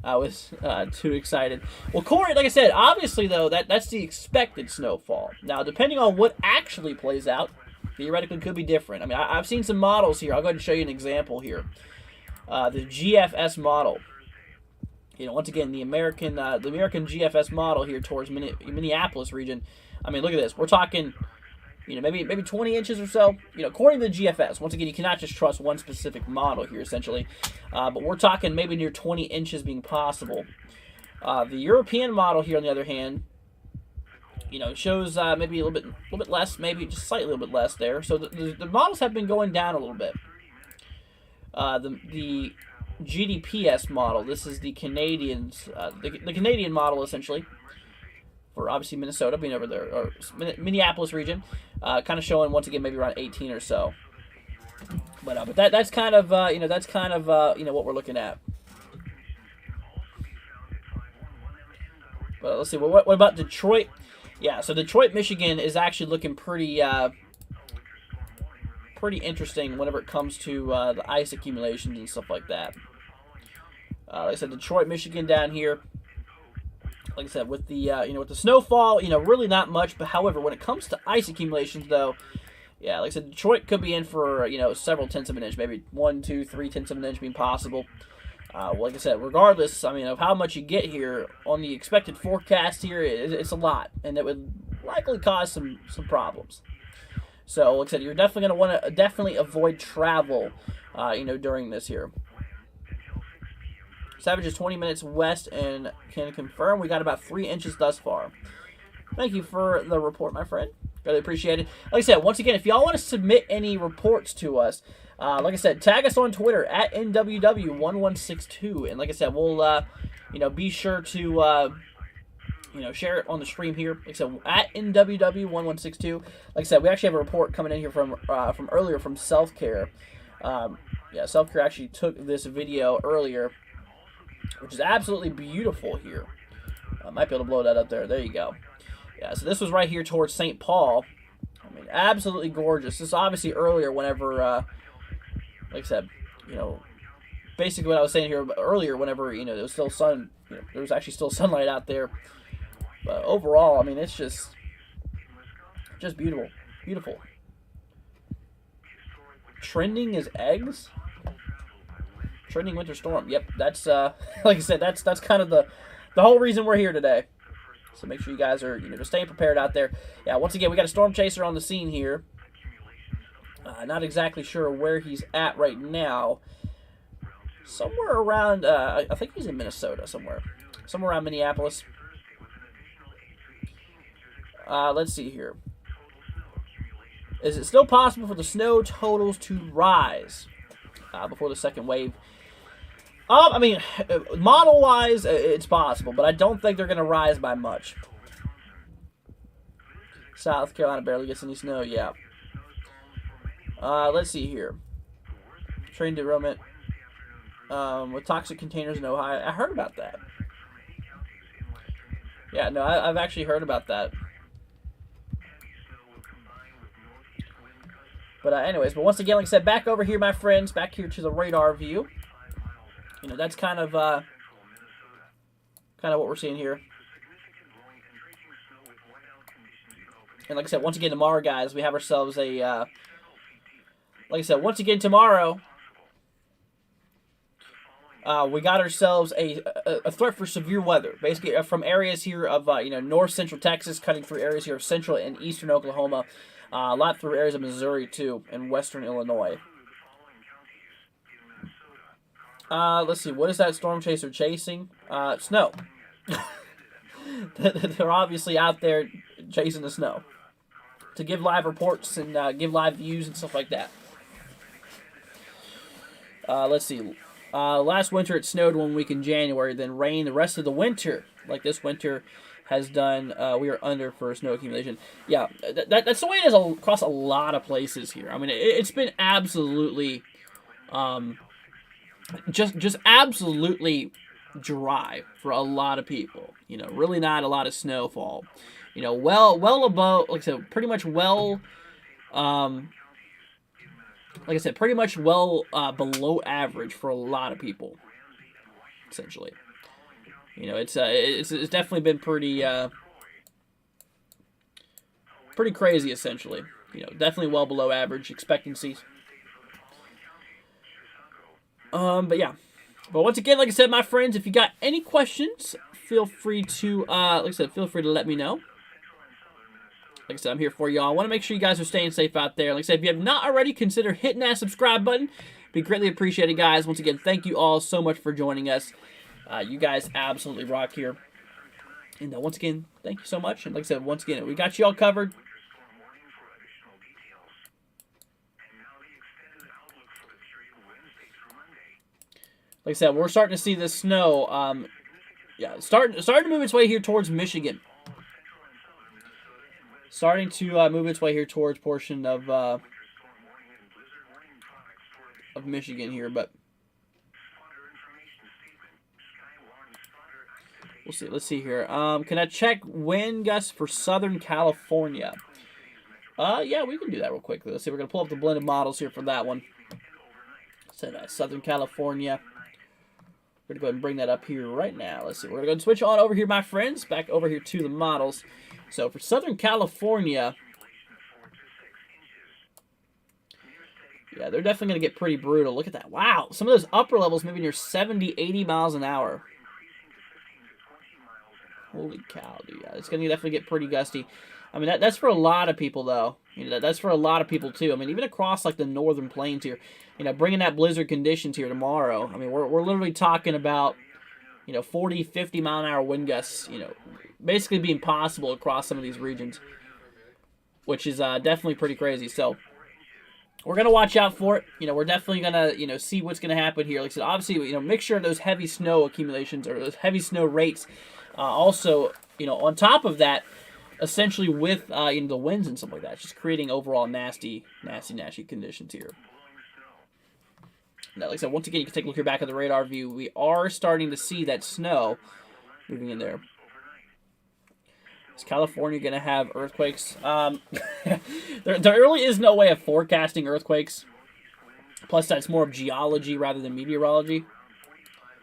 I was too excited. Well, Corey, like I said, obviously, though, that's the expected snowfall. Now, depending on what actually plays out, theoretically could be different. I mean, I've seen some models here. I'll go ahead and show you an example here. The GFS model. Once again, the American GFS model here towards Minneapolis region. I mean, look at this. We're talking, maybe 20 inches or so. According to the GFS. Once again, you cannot just trust one specific model here, essentially. But we're talking maybe near 20 inches being possible. The European model here, on the other hand, shows maybe a little bit less, maybe just slightly a little bit less there. So the models have been going down a little bit. The GDPS model. This is the Canadians, the Canadian model essentially for obviously Minnesota being over there, or Minneapolis region, kind of showing once again maybe around 18 or so. But that's kind of what we're looking at. But let's see. What about Detroit? Yeah, so Detroit, Michigan is actually looking pretty interesting whenever it comes to the ice accumulations and stuff like that. Like I said, Detroit, Michigan down here. Like I said, with the with the snowfall, really not much. But however, when it comes to ice accumulations, though, yeah, like I said, Detroit could be in for several tenths of an inch, maybe 1, 2, 3 tenths of an inch being possible. Like I said, regardless, of how much you get here on the expected forecast here, it's a lot, and it would likely cause some problems. So, like I said, you're definitely going to want to definitely avoid travel, during this here. Savage is 20 minutes west and can confirm we got about 3 inches thus far. Thank you for the report, my friend. Really appreciate it. Like I said, once again, if y'all want to submit any reports to us, like I said, tag us on Twitter at NWW1162. And like I said, we'll, be sure to, share it on the stream here. Like I said, at NWW1162. Like I said, we actually have a report coming in here from earlier from Self Care. Self Care actually took this video earlier, which is absolutely beautiful here. I might be able to blow that up there. There you go. Yeah, so this was right here towards St. Paul. I mean, absolutely gorgeous. This is obviously earlier whenever, like I said, basically what I was saying here earlier, whenever, there was still sun, there was actually still sunlight out there. But overall, I mean, it's just beautiful. Beautiful. Trending is eggs? Trending winter storm. Yep, that's, like I said, that's kind of the whole reason we're here today. So make sure you guys are, just staying prepared out there. Yeah, once again, we got a storm chaser on the scene here. Not exactly sure where he's at right now. Somewhere around, I think he's in Minnesota somewhere. Somewhere around Minneapolis. Let's see here. Is it still possible for the snow totals to rise before the second wave? I mean, model-wise, it's possible, but I don't think they're going to rise by much. South Carolina barely gets any snow, yeah. Let's see here. Train derailment with toxic containers in Ohio. I heard about that. Yeah, no, I've actually heard about that. But anyways, but once again, like I said, back over here, my friends, back here to the radar view. That's kind of what we're seeing here. And like I said, once again, tomorrow, guys, we have ourselves a, like I said, once again, tomorrow, we got ourselves a threat for severe weather, basically from areas here of, north central Texas, cutting through areas here of central and eastern Oklahoma, a lot through areas of Missouri, too, and western Illinois. Let's see, what is that storm chaser chasing? Snow. They're obviously out there chasing the snow to give live reports and give live views and stuff like that. Let's see. Last winter it snowed 1 week in January, then rained the rest of the winter, like this winter has done. We are under for snow accumulation. Yeah, that's the way it is across a lot of places here. I mean, it's been absolutely, just absolutely dry for a lot of people. Really not a lot of snowfall. Well above, like I said, pretty much well, like I said, pretty much well below average for a lot of people, essentially. It's definitely been pretty crazy, essentially. Definitely well below average expectancies. But yeah. But once again, like I said, my friends, if you got any questions, feel free to, like I said, feel free to let me know. Like I said, I'm here for y'all. I want to make sure you guys are staying safe out there. Like I said, if you have not already, consider hitting that subscribe button. It'd be greatly appreciated, guys. Once again, thank you all so much for joining us. You guys absolutely rock here. And once again, thank you so much. And like I said, once again, we got you all covered. Like I said, we're starting to see this snow, starting to move its way here towards Michigan. starting to move its way here towards portion of Michigan here, but we'll see. Let's see here. Can I check wind gusts for Southern California? Yeah, we can do that real quickly. Let's see. We're gonna pull up the blended models here for that one. So Southern California. We're gonna go ahead and bring that up here right now. Let's see. We're gonna go and switch on over here, my friends. Back over here to the models. So for Southern California, yeah, they're definitely going to get pretty brutal. Look at that. Wow. Some of those upper levels maybe near 70, 80 miles an hour. Holy cow, dude. Yeah, it's going to definitely get pretty gusty. I mean, that's for a lot of people, though. You know, that's for a lot of people, too. I mean, even across, like, the northern plains here. You know, bringing that blizzard conditions here tomorrow. I mean, we're literally talking about, you know, 40, 50 mile an hour wind gusts, you know, basically being possible across some of these regions. Which is definitely pretty crazy. So we're going to watch out for it. You know, we're definitely going to, you know, see what's going to happen here. Like I said, obviously, you know, make sure those heavy snow accumulations or those heavy snow rates also, you know, on top of that, essentially with, you know, the winds and stuff like that, just creating overall nasty conditions here. Now, like I said, once again, you can take a look here back at the radar view. We are starting to see that snow moving in there. Is California going to have earthquakes? There really is no way of forecasting earthquakes. Plus, that's more of geology rather than meteorology.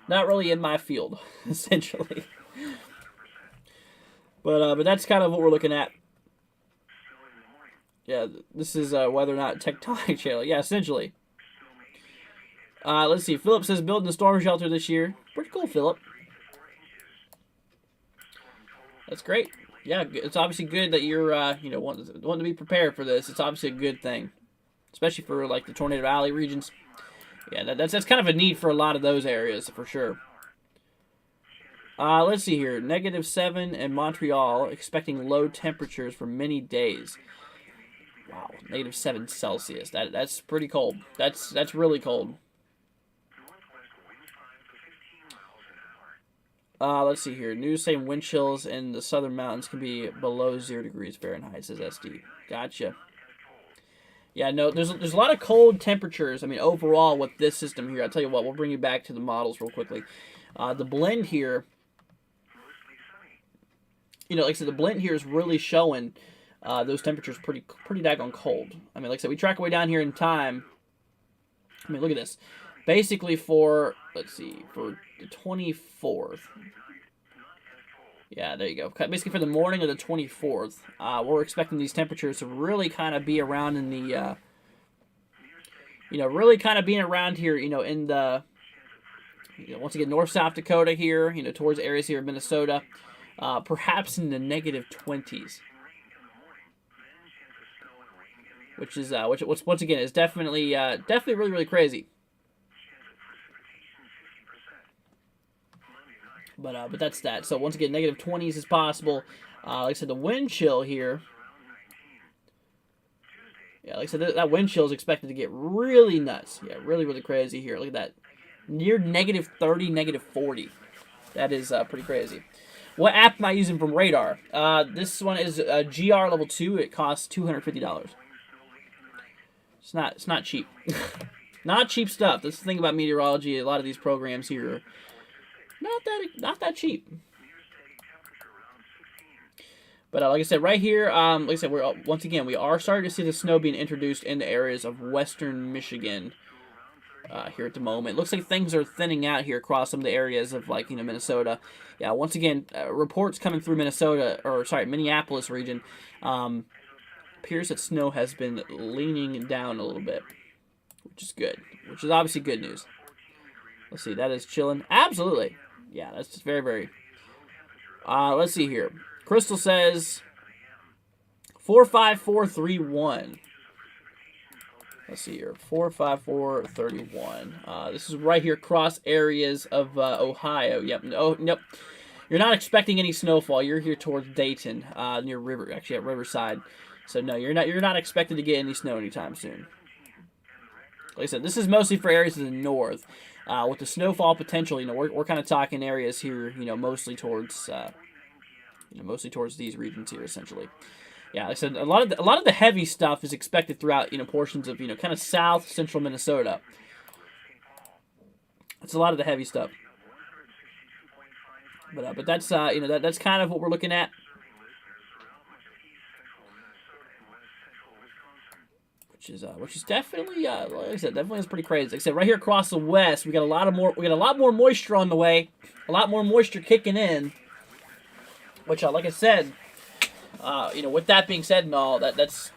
Not really in my field, essentially. But that's kind of what we're looking at. Yeah, this is whether or not tectonic channel. Yeah, essentially. Let's see. Philip says building a storm shelter this year. Pretty cool, Philip. That's great. Yeah, it's obviously good that you're, you know, wanting to be prepared for this. It's obviously a good thing, especially for like the Tornado Alley regions. Yeah, that's kind of a need for a lot of those areas for sure. Let's see here. -7 in Montreal, expecting low temperatures for many days. Wow, -7 Celsius. That's pretty cold. That's really cold. Let's see here. News saying wind chills in the southern mountains can be below 0 degrees Fahrenheit, says SD. Gotcha. Yeah, no, there's a lot of cold temperatures. I mean, overall with this system here, I'll tell you what, we'll bring you back to the models real quickly. The blend here, you know, like I said, the blend here is really showing those temperatures pretty daggone cold. I mean, like I said, we track way down here in time. I mean, look at this. Basically for, let's see, for the 24th. Yeah, there you go. Basically for the morning of the 24th, we're expecting these temperatures to really kind of be around in the, you know, really kind of being around here, you know, in the, you know, once again, North-South Dakota here, you know, towards areas here of Minnesota, perhaps in the -20s. Which is, which once again, is definitely really, really crazy. But that's that. So once again, -20s is possible. Like I said, the wind chill here. Yeah, like I said, that wind chill is expected to get really nuts. Yeah, really, really crazy here. Look at that. Near -30, -40. That is pretty crazy. What app am I using from radar? This one is GR level 2. It costs $250. It's not cheap. Not cheap stuff. That's the thing about meteorology. A lot of these programs here are not that cheap. But like I said, right here, like I said, once again, we are starting to see the snow being introduced into areas of western Michigan here at the moment. Looks like things are thinning out here across some of the areas of, like, you know, Minnesota. Yeah, once again, reports coming through Minneapolis region. Appears that snow has been leaning down a little bit, which is good, which is obviously good news. Let's see, that is chilling. Absolutely. Yeah, that's just very, very. Let's see here. Crystal says 45431. Let's see here. 45431. This is right here across areas of Ohio. Yep. Oh, nope. You're not expecting any snowfall. You're here towards Dayton, near River, actually at Riverside. So no, you're not expected to get any snow anytime soon. Like I said, this is mostly for areas in the north. With the snowfall potential, you know, we're kind of talking areas here, you know, mostly towards these regions here, essentially. Yeah, like I said, a lot of the heavy stuff is expected throughout, portions of, kind of south central Minnesota. It's a lot of the heavy stuff. But that's that's kind of what we're looking at. Which is definitely like I said, definitely is pretty crazy. Like I said, right here across the west, we got a lot more moisture on the way, a lot more moisture kicking in. Which, like I said, with that being said and all, that's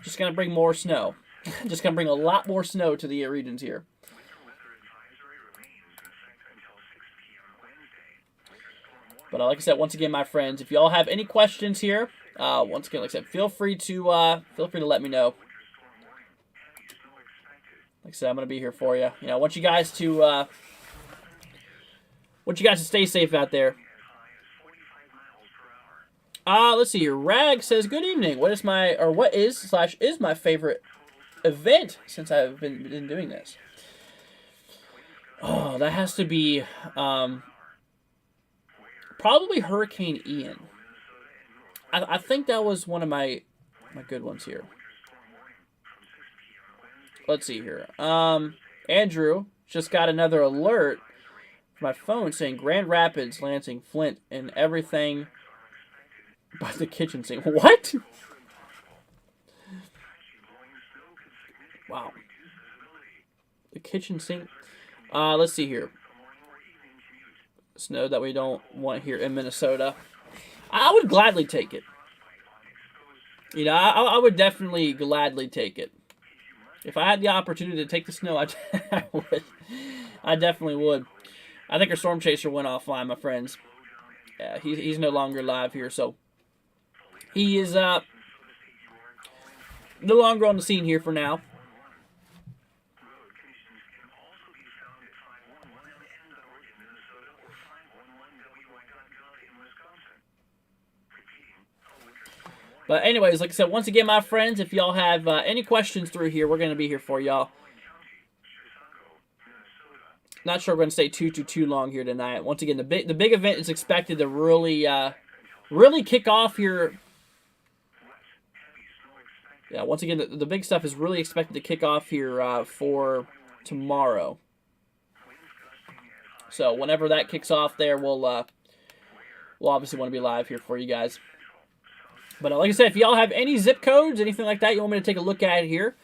just gonna bring more snow, just gonna bring a lot more snow to the regions here. But like I said, once again, my friends, if y'all have any questions here, once again, like I said, feel free to let me know. Like I said, I'm gonna be here for you. I want you guys to stay safe out there. Let's see here. Rag says, "Good evening. What is my favorite event since I've been doing this?" Oh, that has to be probably Hurricane Ian. I think that was one of my good ones here. Let's see here. Andrew just got another alert from my phone saying Grand Rapids, Lansing, Flint, and everything but the kitchen sink. What? Wow. The kitchen sink. Let's see here. Snow that we don't want here in Minnesota. I would gladly take it. I would definitely gladly take it. If I had the opportunity to take the snow, I would. I definitely would. I think our storm chaser went offline, my friends. Yeah, he's no longer live here, so he is no longer on the scene here for now. But anyways, like I said, once again, my friends, if y'all have any questions through here, we're going to be here for y'all. Not sure we're going to stay too long here tonight. Once again, the big event is expected to really kick off here. Yeah, once again, the big stuff is really expected to kick off here for tomorrow. So whenever that kicks off there, we'll obviously want to be live here for you guys. But like I said, if y'all have any zip codes, anything like that you want me to take a look at here,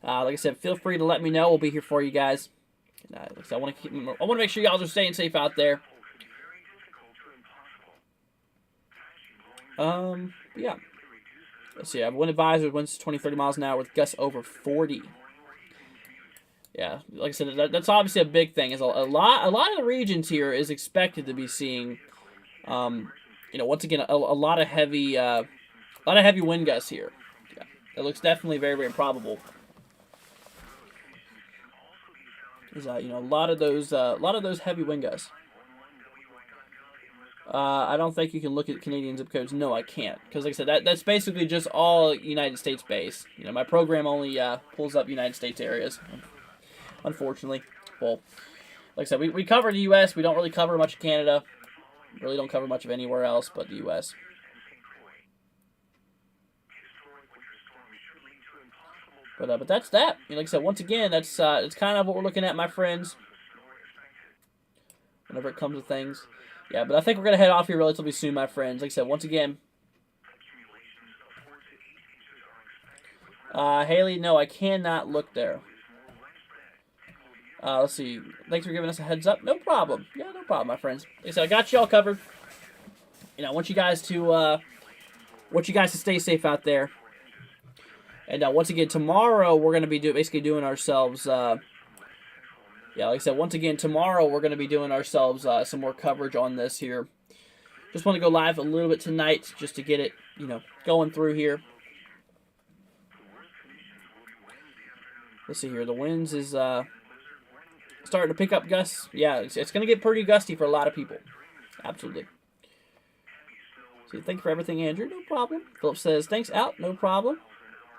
like I said, feel free to let me know. We'll be here for you guys. Like I said, I want to make sure y'all are staying safe out there. Yeah. Let's see. I have wind advisory, winds 20, 30 miles an hour with gusts over 40. Yeah, like I said, that's obviously a big thing. Is a lot of the regions here is expected to be seeing, once again, a lot of heavy wind gusts here. Yeah, it looks definitely very, very probable. There's a lot of those heavy wind gusts. I don't think you can look at Canadian zip codes. No, I can't, because like I said, that's basically just all United States based. My program only pulls up United States areas. Unfortunately, well, like I said, we cover the U.S. We don't really cover much of Canada. Really don't cover much of anywhere else but the U.S. But that's that. Like I said, once again, it's kind of what we're looking at, my friends. Whenever it comes to things, yeah. But I think we're gonna head off here relatively soon, my friends. Like I said, once again, Haley, no, I cannot look there. Let's see. Thanks for giving us a heads up. No problem. Yeah, no problem, my friends. Like I said, I got you all covered. I want you guys to stay safe out there. And once again, tomorrow we're going to be basically doing ourselves. Like I said, once again, tomorrow we're going to be doing ourselves some more coverage on this here. Just want to go live a little bit tonight just to get it, going through here. Let's see here. The winds is starting to pick up gusts. Yeah, it's going to get pretty gusty for a lot of people. Absolutely. So thank you for everything, Andrew. No problem. Philip says, thanks, out. No problem.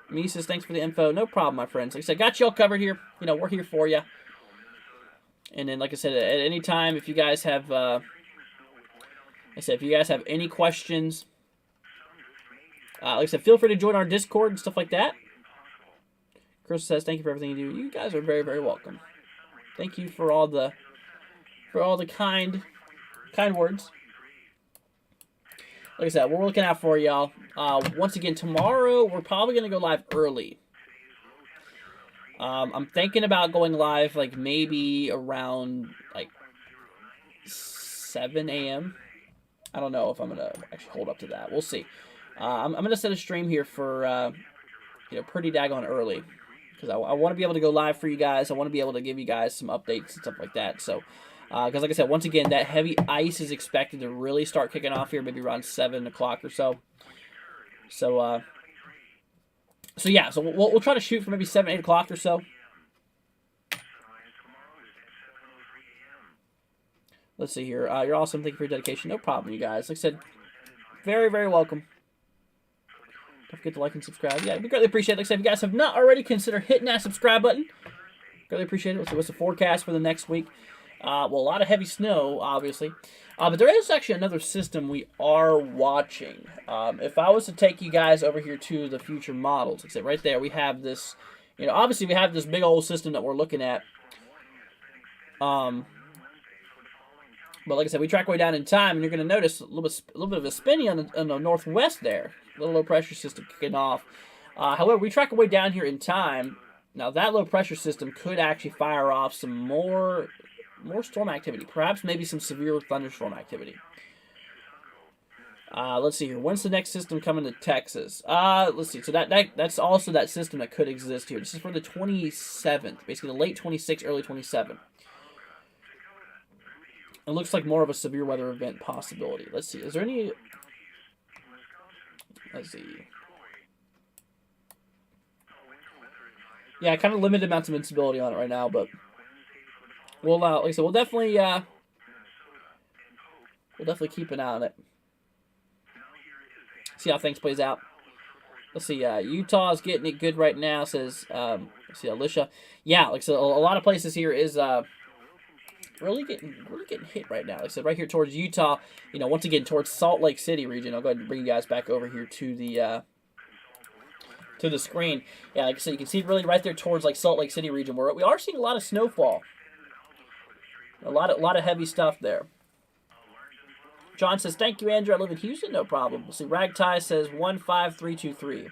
Me says, thanks for the info. No problem, my friends. Like I said, got you all covered here. We're here for you. And then, like I said, at any time, if you guys have, if you guys have any questions, Like I said, feel free to join our Discord and stuff like that. Chris says, "Thank you for everything you do." You guys are very, very welcome. Thank you for all the kind words. Like I said, we're looking out for y'all. Once again, tomorrow we're probably gonna go live early. I'm thinking about going live like maybe around like 7 a.m. I don't know if I'm gonna actually hold up to that. We'll see. I'm gonna set a stream here for pretty daggone early because I want to be able to go live for you guys. I want to be able to give you guys some updates and stuff like that. So, because like I said, once again, that heavy ice is expected to really start kicking off here, maybe around 7 o'clock or so. So yeah, so we'll try to shoot for maybe 7, 8 o'clock or so. Let's see here. You're awesome. Thank you for your dedication. No problem, you guys. Like I said, very, very welcome. Don't forget to like and subscribe. Yeah, we greatly appreciate it. Like I said, if you guys have not already, consider hitting that subscribe button. Greatly appreciate it. What's the forecast for the next week? Well, a lot of heavy snow, obviously. But there is actually another system we are watching. If I was to take you guys over here to the future models, like I said, right there, we have this, obviously we have this big old system that we're looking at. But like I said, we track way down in time, and you're going to notice a little bit of a spinning on the northwest there. A little low pressure system kicking off. However, we track way down here in time. Now, that low pressure system could actually fire off some more storm activity. Perhaps maybe some severe thunderstorm activity. Let's see here. When's the next system coming to Texas? Let's see. So that's also that system that could exist here. This is for the 27th. Basically, the late 26th, early 27th. It looks like more of a severe weather event possibility. Let's see. Is there any... Let's see. Yeah, kind of limited amounts of instability on it right now, but we'll like I said, we'll definitely keep an eye on it. See how things plays out. Let's see. Utah's getting it good right now. Says let's see, Alicia. Yeah, like I said, a lot of places here is really getting hit right now. Like I said, right here towards Utah, once again towards Salt Lake City region. I'll go ahead and bring you guys back over here to the screen. Yeah, like I said, you can see really right there towards like Salt Lake City region where we are seeing a lot of snowfall. A lot of heavy stuff there. John says, "Thank you, Andrew. I live in Houston. No problem." We'll see. Ragtie says 15323.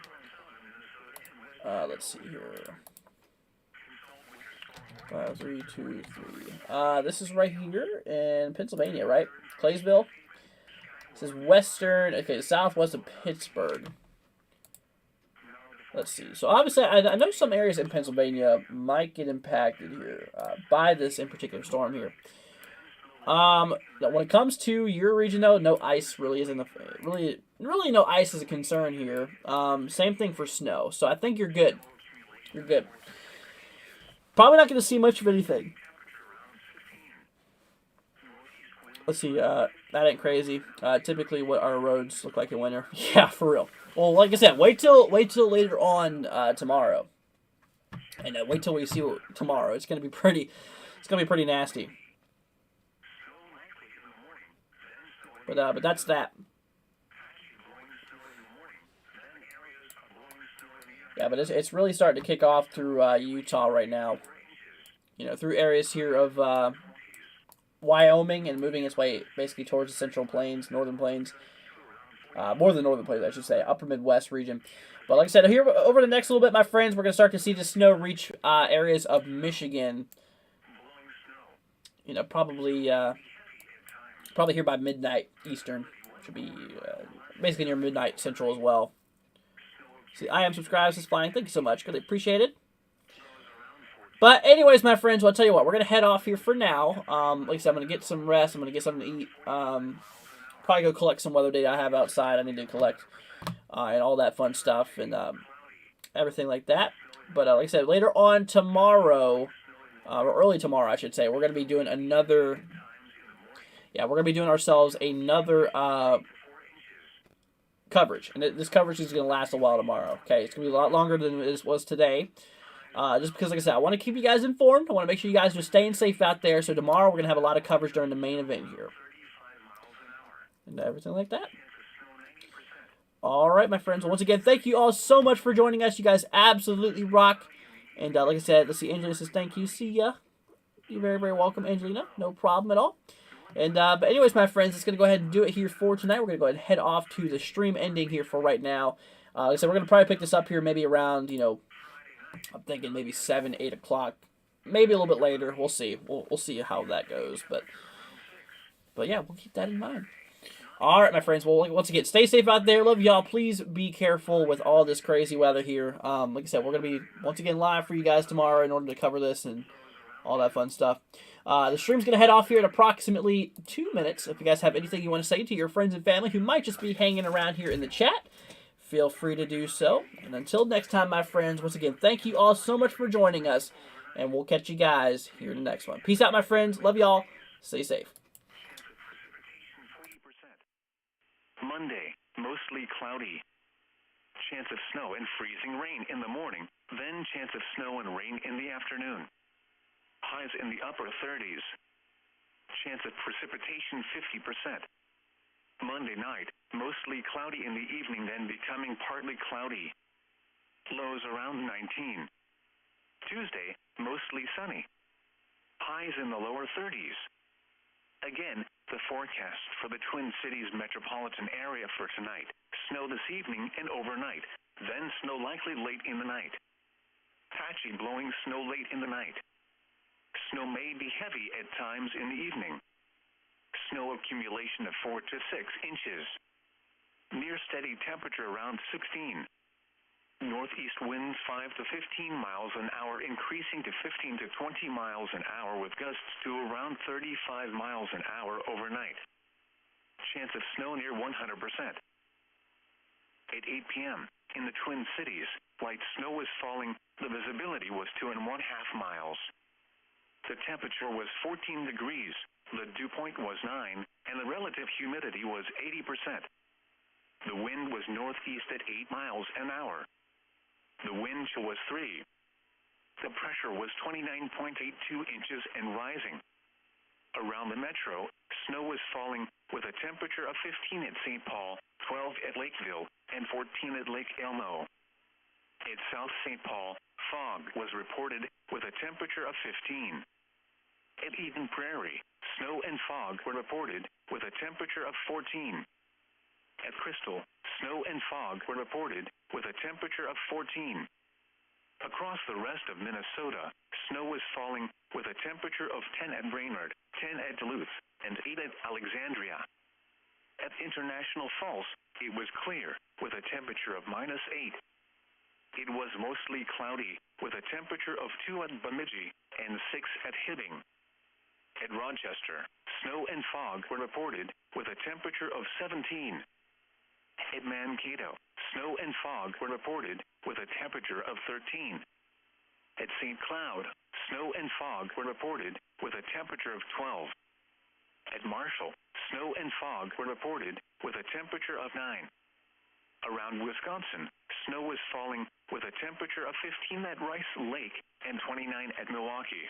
Let's see here. 5, 3, 2, 3. This is right here in Pennsylvania, right? Claysville. This is western. Okay, southwest of Pittsburgh. Let's see. So obviously, I know some areas in Pennsylvania might get impacted here by this in particular storm here. When it comes to your region, though, no ice really isn't really no ice is a concern here. Same thing for snow. So I think you're good. You're good. Probably not going to see much of anything. Let's see. That ain't crazy. Typically, what our roads look like in winter. Yeah, for real. Well, like I said, wait till later on tomorrow, and wait till we see tomorrow. It's gonna be pretty nasty. But that's that. Yeah, but it's really starting to kick off through Utah right now. Through areas here of Wyoming and moving its way basically towards the Central Plains, Northern Plains. More than Northern Plains, I should say, upper Midwest region. But like I said, here over the next little bit, my friends, we're going to start to see the snow reach areas of Michigan. Probably here by midnight Eastern. Should be basically near midnight Central as well. See, I am subscribed, says flying. Thank you so much. Really appreciate it. But anyways, my friends, well, I'll tell you what, we're going to head off here for now. Like I said, I'm going to get some rest. I'm going to get something to eat. Probably go collect some weather data I have outside. I need to collect and all that fun stuff and everything like that. But like I said, later on tomorrow, or early tomorrow, I should say, we're going to be doing another. Yeah, we're going to be doing ourselves another coverage, and this coverage is going to last a while tomorrow. Okay, it's going to be a lot longer than it was today. Just because, like I said, I want to keep you guys informed. I want to make sure you guys are staying safe out there. So tomorrow we're going to have a lot of coverage during the main event here. And everything like that. All right, my friends. Once again, thank you all so much for joining us. You guys absolutely rock. And like I said, let's see. Angelina says thank you. See ya. You're very, very welcome, Angelina. No problem at all. And but anyways, my friends, it's gonna go ahead and do it here for tonight. We're gonna go ahead and head off to the stream ending here for right now. Like I said, we're gonna probably pick this up here maybe around I'm thinking maybe 7, 8 o'clock, maybe a little bit later. We'll see. We'll see how that goes. But yeah, we'll keep that in mind. All right, my friends. Well, once again, stay safe out there. Love y'all. Please be careful with all this crazy weather here. Like I said, we're gonna be once again live for you guys tomorrow in order to cover this and all that fun stuff. The stream's going to head off here in approximately 2 minutes. If you guys have anything you want to say to your friends and family who might just be hanging around here in the chat, feel free to do so. And until next time, my friends, once again, thank you all so much for joining us, and we'll catch you guys here in the next one. Peace out, my friends. Love y'all. Stay safe. Monday, mostly cloudy. Chance of snow and freezing rain in the morning, then chance of snow and rain in the afternoon. Highs in the upper 30s. Chance of precipitation 50%. Monday night, mostly cloudy in the evening, then becoming partly cloudy. Lows around 19. Tuesday, mostly sunny. Highs in the lower 30s. Again, the forecast for the Twin Cities metropolitan area for tonight. Snow this evening and overnight, then snow likely late in the night. Patchy blowing snow late in the night. Snow may be heavy at times in the evening. Snow accumulation of 4 to 6 inches. Near steady temperature around 16. Northeast winds 5 to 15 miles an hour, increasing to 15 to 20 miles an hour with gusts to around 35 miles an hour overnight. Chance of snow near 100%. At 8 p.m., in the Twin Cities, light snow was falling. The visibility was 2.5 miles. The temperature was 14 degrees, the dew point was 9, and the relative humidity was 80%. The wind was northeast at 8 miles an hour. The wind chill was 3. The pressure was 29.82 inches and rising. Around the metro, snow was falling with a temperature of 15 at St. Paul, 12 at Lakeville, and 14 at Lake Elmo. At South St. Paul, fog was reported with a temperature of 15. At Eden Prairie, snow and fog were reported with a temperature of 14. At Crystal, snow and fog were reported with a temperature of 14. Across the rest of Minnesota, snow was falling with a temperature of 10 at Brainerd, 10 at Duluth, and 8 at Alexandria. At International Falls, it was clear with a temperature of -8. It was mostly cloudy with a temperature of 2 at Bemidji and 6 at Hibbing. At Rochester, snow and fog were reported with a temperature of 17. At Mankato, snow and fog were reported with a temperature of 13. At St. Cloud, snow and fog were reported with a temperature of 12. At Marshall, snow and fog were reported with a temperature of 9. Around Wisconsin, snow was falling with a temperature of 15 at Rice Lake and 29 at Milwaukee.